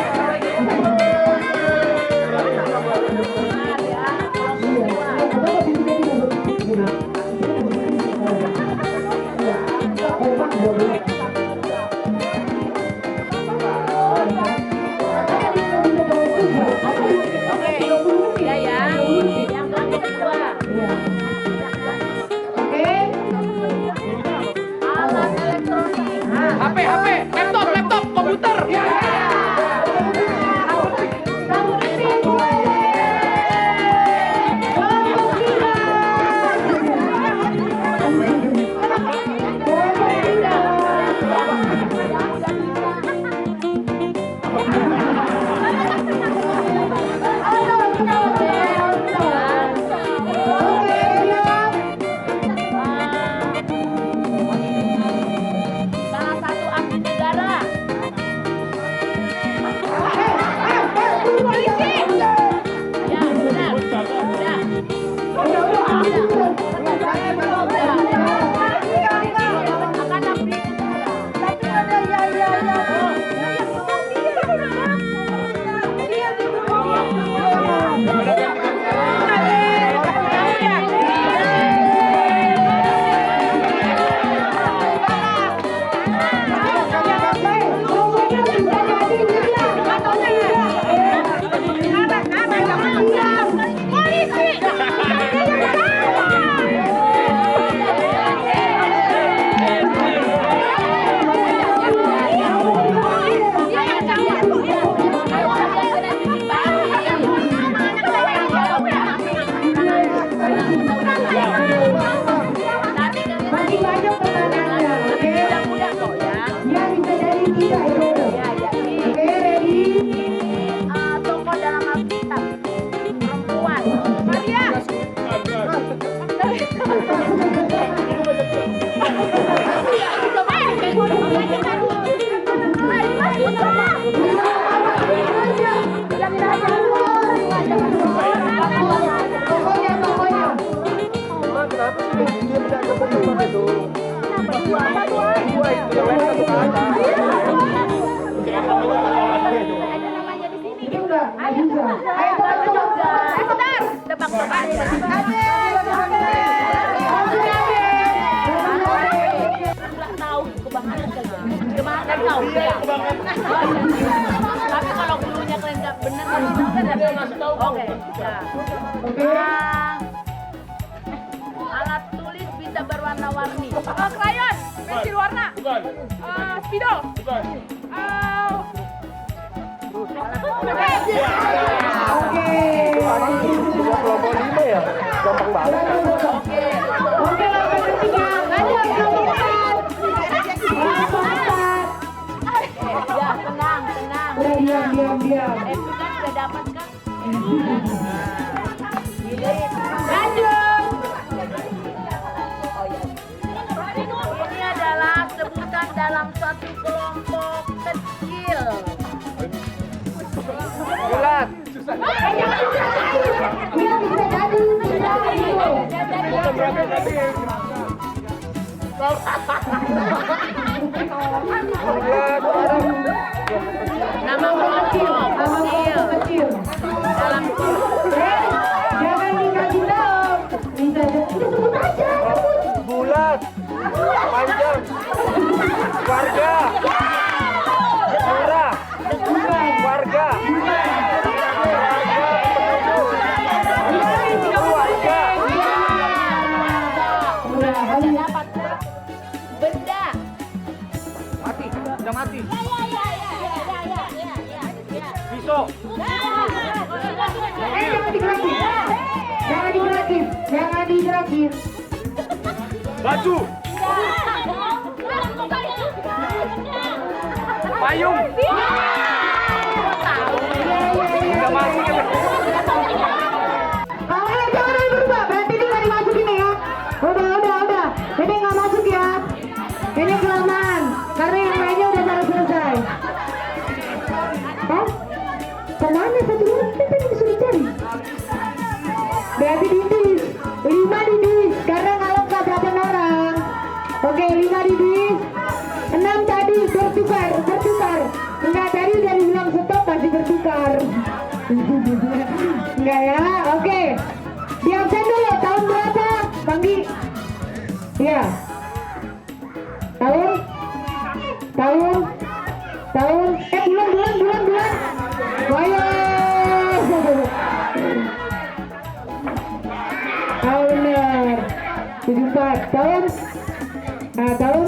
HP, laptop, komputer. Salah satu abdi negara. Ya, benar. Akan abdi negara. Masih banyak pertanyaannya, oke? Ya, bisa dari kita itu. Oke, ready? Tokoh dalam Alkitab perempuan. Maria. Tapi kalau dulunya kalian nggak benar ngasih tahu kan? Oke. Alat tulis bisa berwarna-warni. Krayon, pensil warna. Bukan. Spidol. Bukan. Kelompok 5 ya? Gampang banget. Oke, langkah ketiga. Lanjut, kelompok 4. Ya, tenang. Diam. Itu kan sudah dapat kan? Lanjut. Ini adalah sebutan dalam suatu kelompok kecil. Bulat. Ya, bisa jadi. Nama kelompok kecil. Dalam Jangan dikasih tahu. Bisa sebut aja. Bulat. Panjang. Warga. Murah. Warga. benda. Mati. Udah mati. Ya. Pisau. Jangan digerakin. Baju. Payung. Udah masuk ya. Jangan berubah, berarti ini nggak dimasukin ya. Udah. Ini nggak masuk ya. Ini kelamaan, karena yang lainnya udah pada selesai. Hah? Kemana satu orang? Kita disuruh cari. Berarti didis, 5 didis, karena kalau nggak berapa orang. Oke, 5 didis, 6 tadi bertukar. Enggak, tadi udah dibilang stop masih bertukar. Enggak ya, oke. Di absen dulu, tahun berapa? Panggi. Iya. Tahun. Bulan. Ayo. Benar. 74 tahun. Nah, tahun.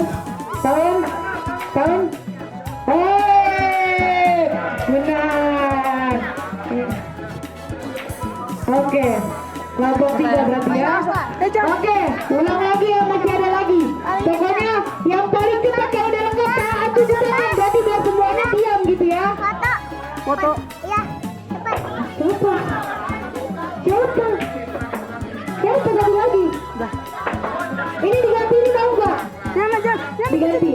Benar. Oke. Kelompok 3 berarti ya. Oke, ulang lagi ya, masih ada lagi. Pokoknya yang paling cepat yang udah lengkap aku cepetan, berarti biar semuanya diam gitu ya. Foto. Iya, cepat. Siapa satu lagi? Ini diganti, ini tahu nggak? Diganti.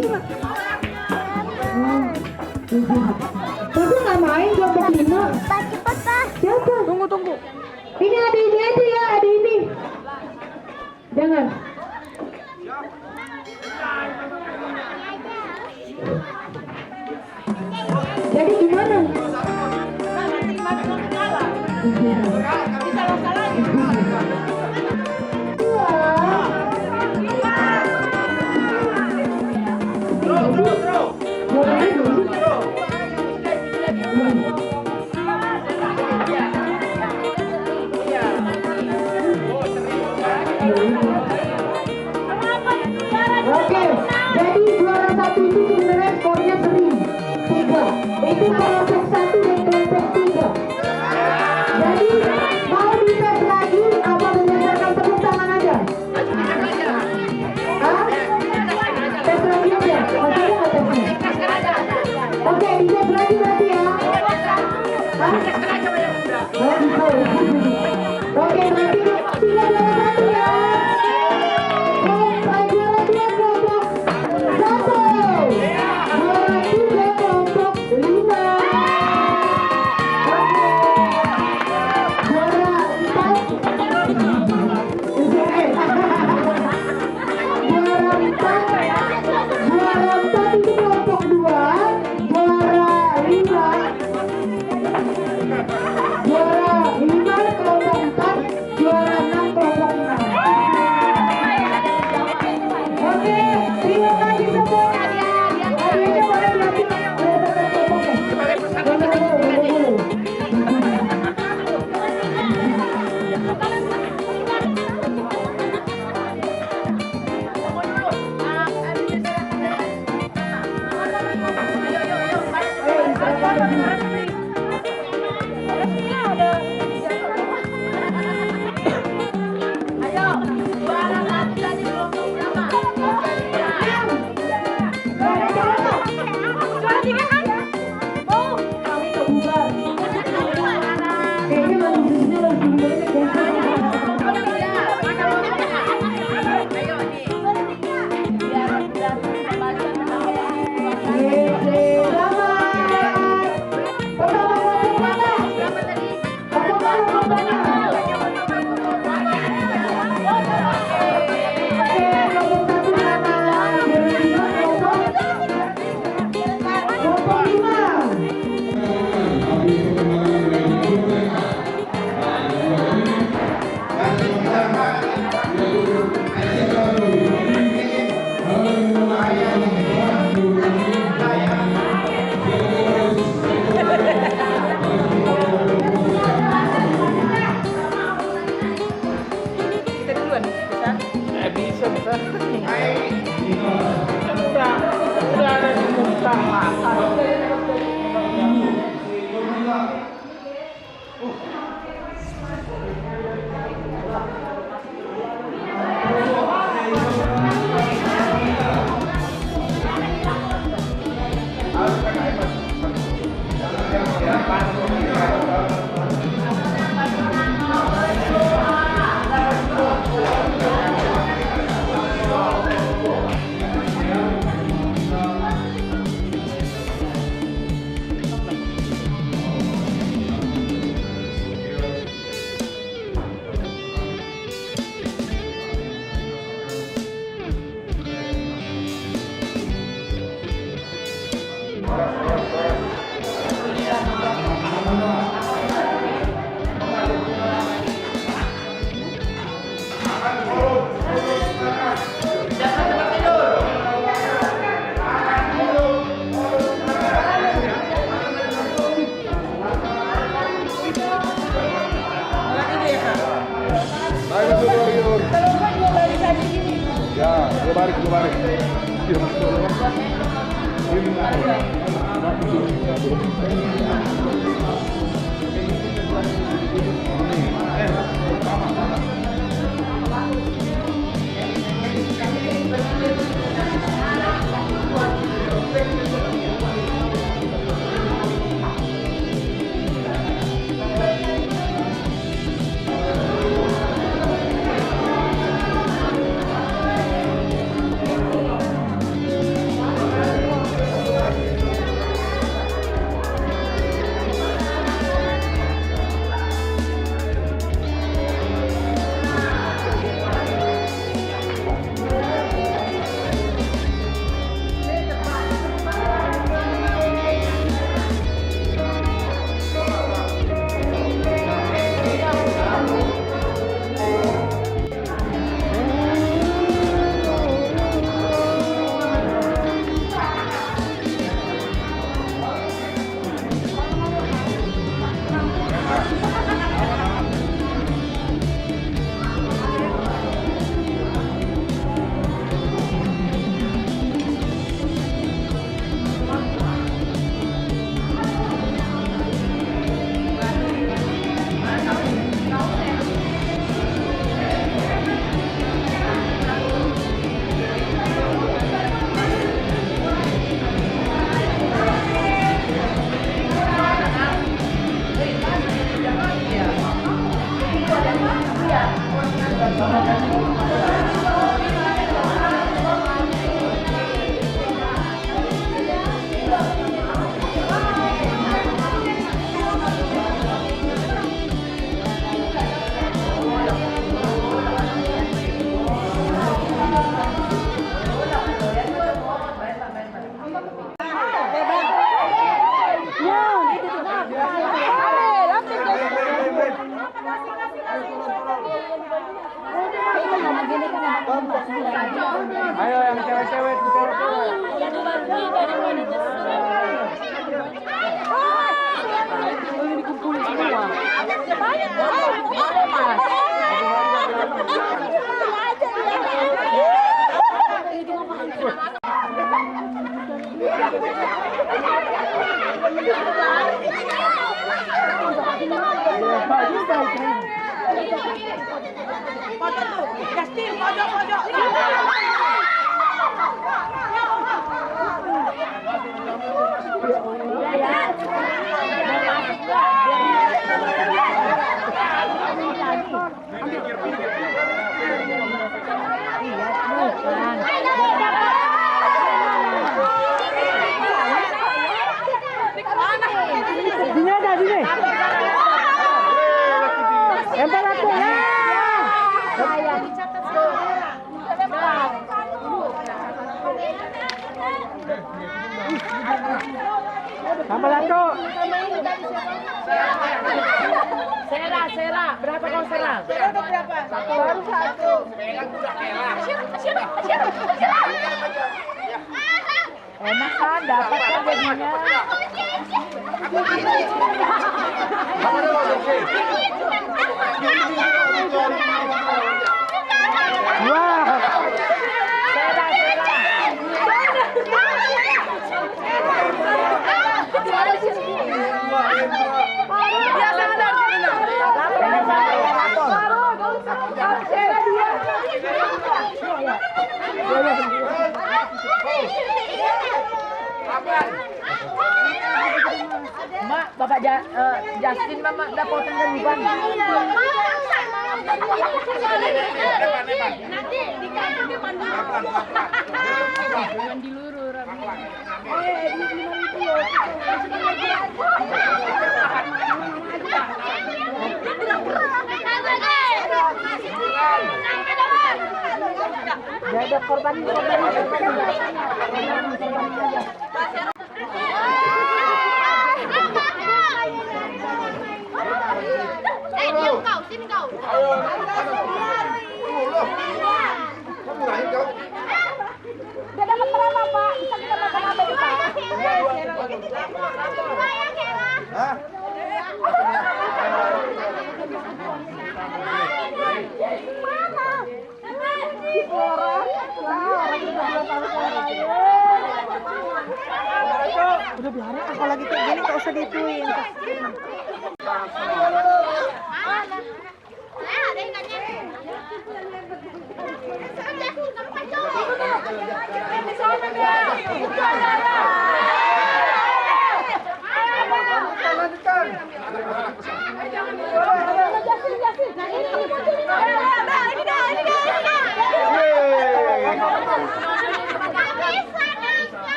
Tapi nggak main kelompok 5. Cepat, Pak. Siapa? Tunggu. Ini ada ini aja ya, ada ini. Jangan. Jadi gimana? Oke, jadi juara 1 itu sebenarnya skornya 3. Itu kelompok 1 dan kelompok 3. Jadi mau dites lagi apa berdasarkan tepuk tangan aja? Hah? Tes lagi aja? Masih ada nggak tesnya? Oke, dites lagi berarti ya? Hah? Oh gitu. Oke, berarti 3 juara 1 ya. Oke. Ayo yang cewek-cewek, dikumpulin semua. Sini ada sini. Lempar aku ya. Saya dicatat tambah satu. Sera. Berapa kau Sera? Sera berapa? Satu. Baru satu. Enak kan, dapat kan jadinya. Wah. Mak, Bapak Justin, Mama, udah potong dan bukan? Nanti dikasih ke mana? Jangan dilurur. Gak ada korban. Diam kau, sini kau. Udah dapat berapa, Pak? Kita makan apa nih, Pak? Hah? Mana? Di Flora. Wow. Udah biarin, kalau lagi kayak gini gak usah dituin.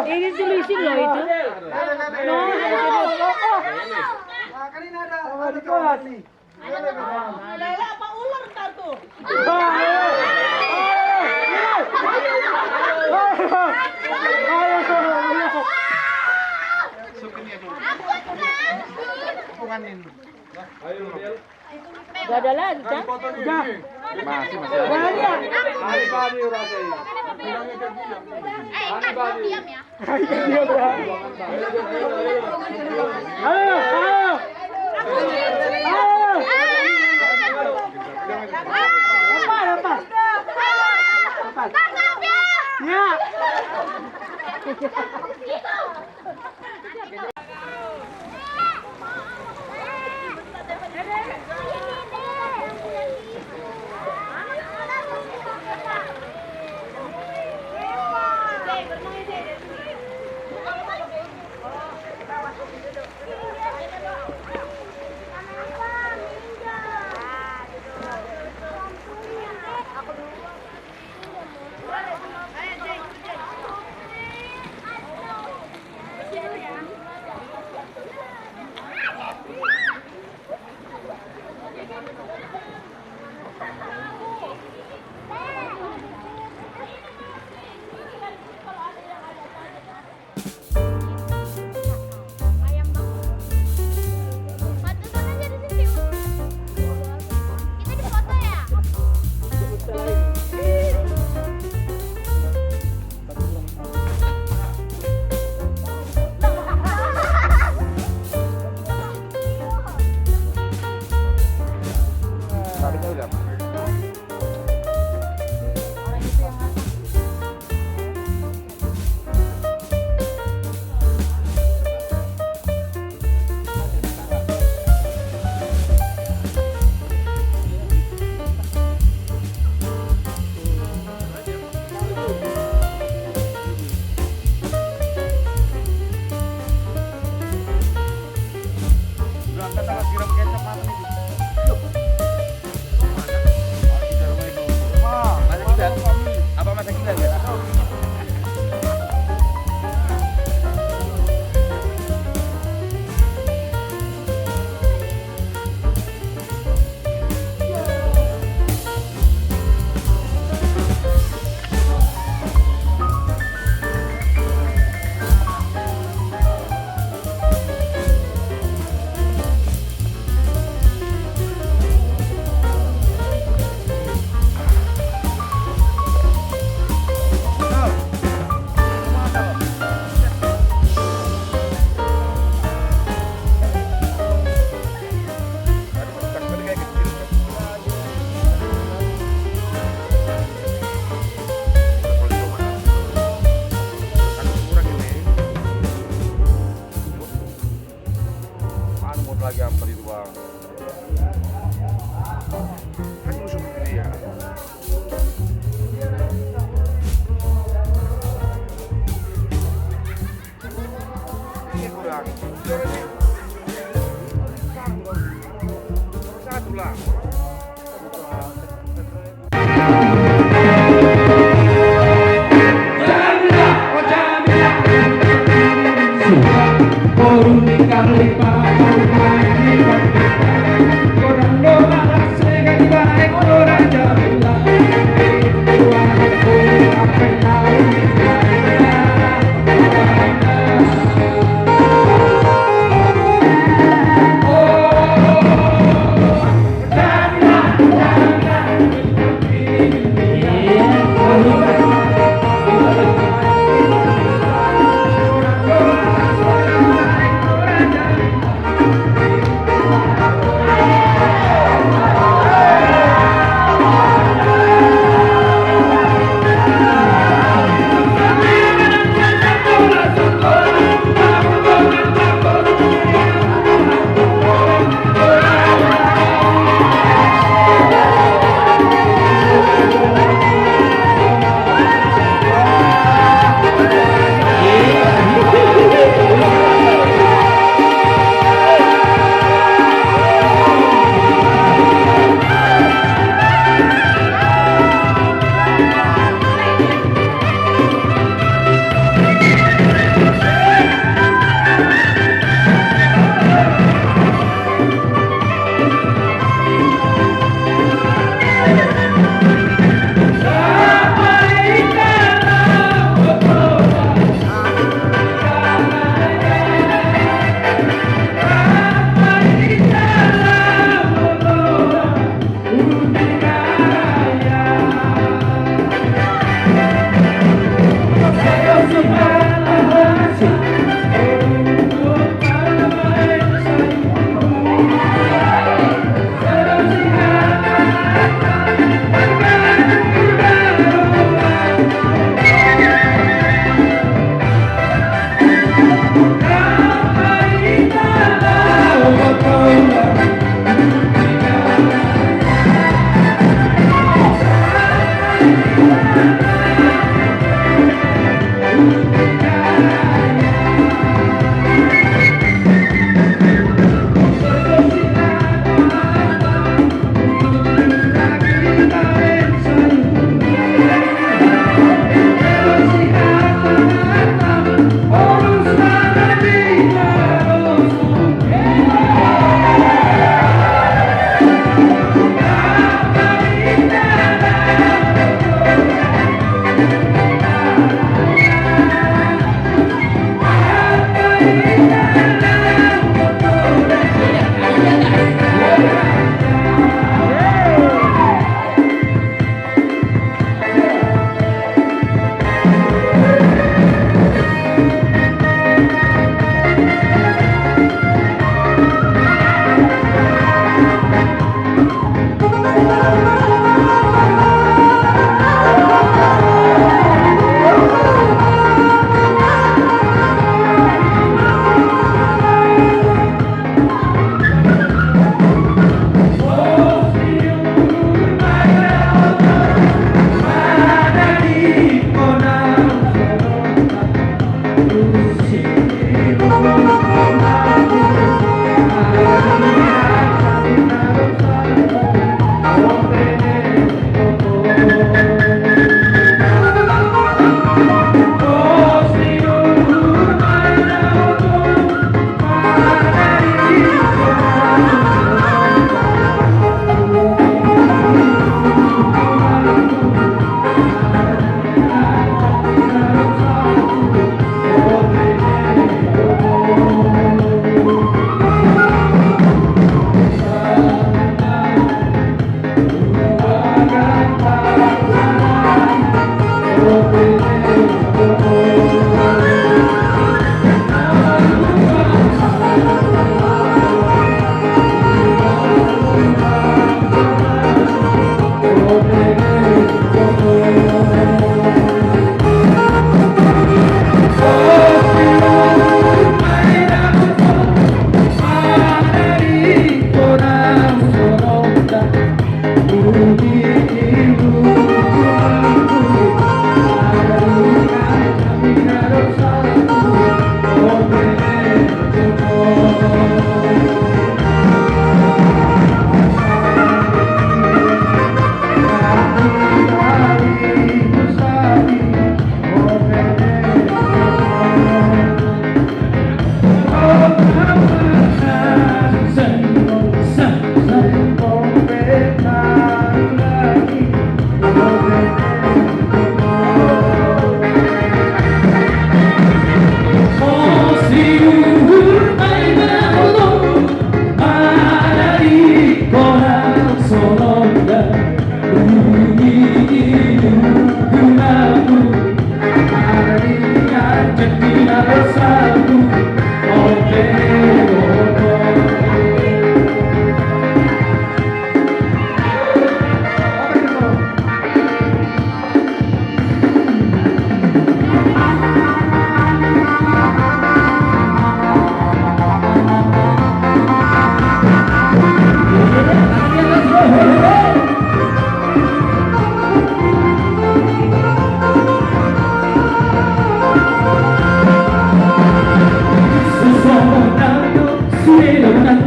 Ini tulisin loh itu. Ada apa ular ntar tuh? Gak ada lagi kan? Udah. Masih ada. Banyak. Diam ya. Ayo. Apa? Ya.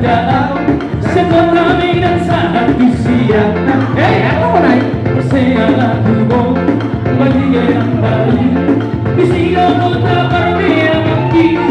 dalam sebuah kami dan sangat siap. Aku mau naik persealah hubung bagi yang baik di sini kota berbeda mungkin.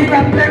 Tapi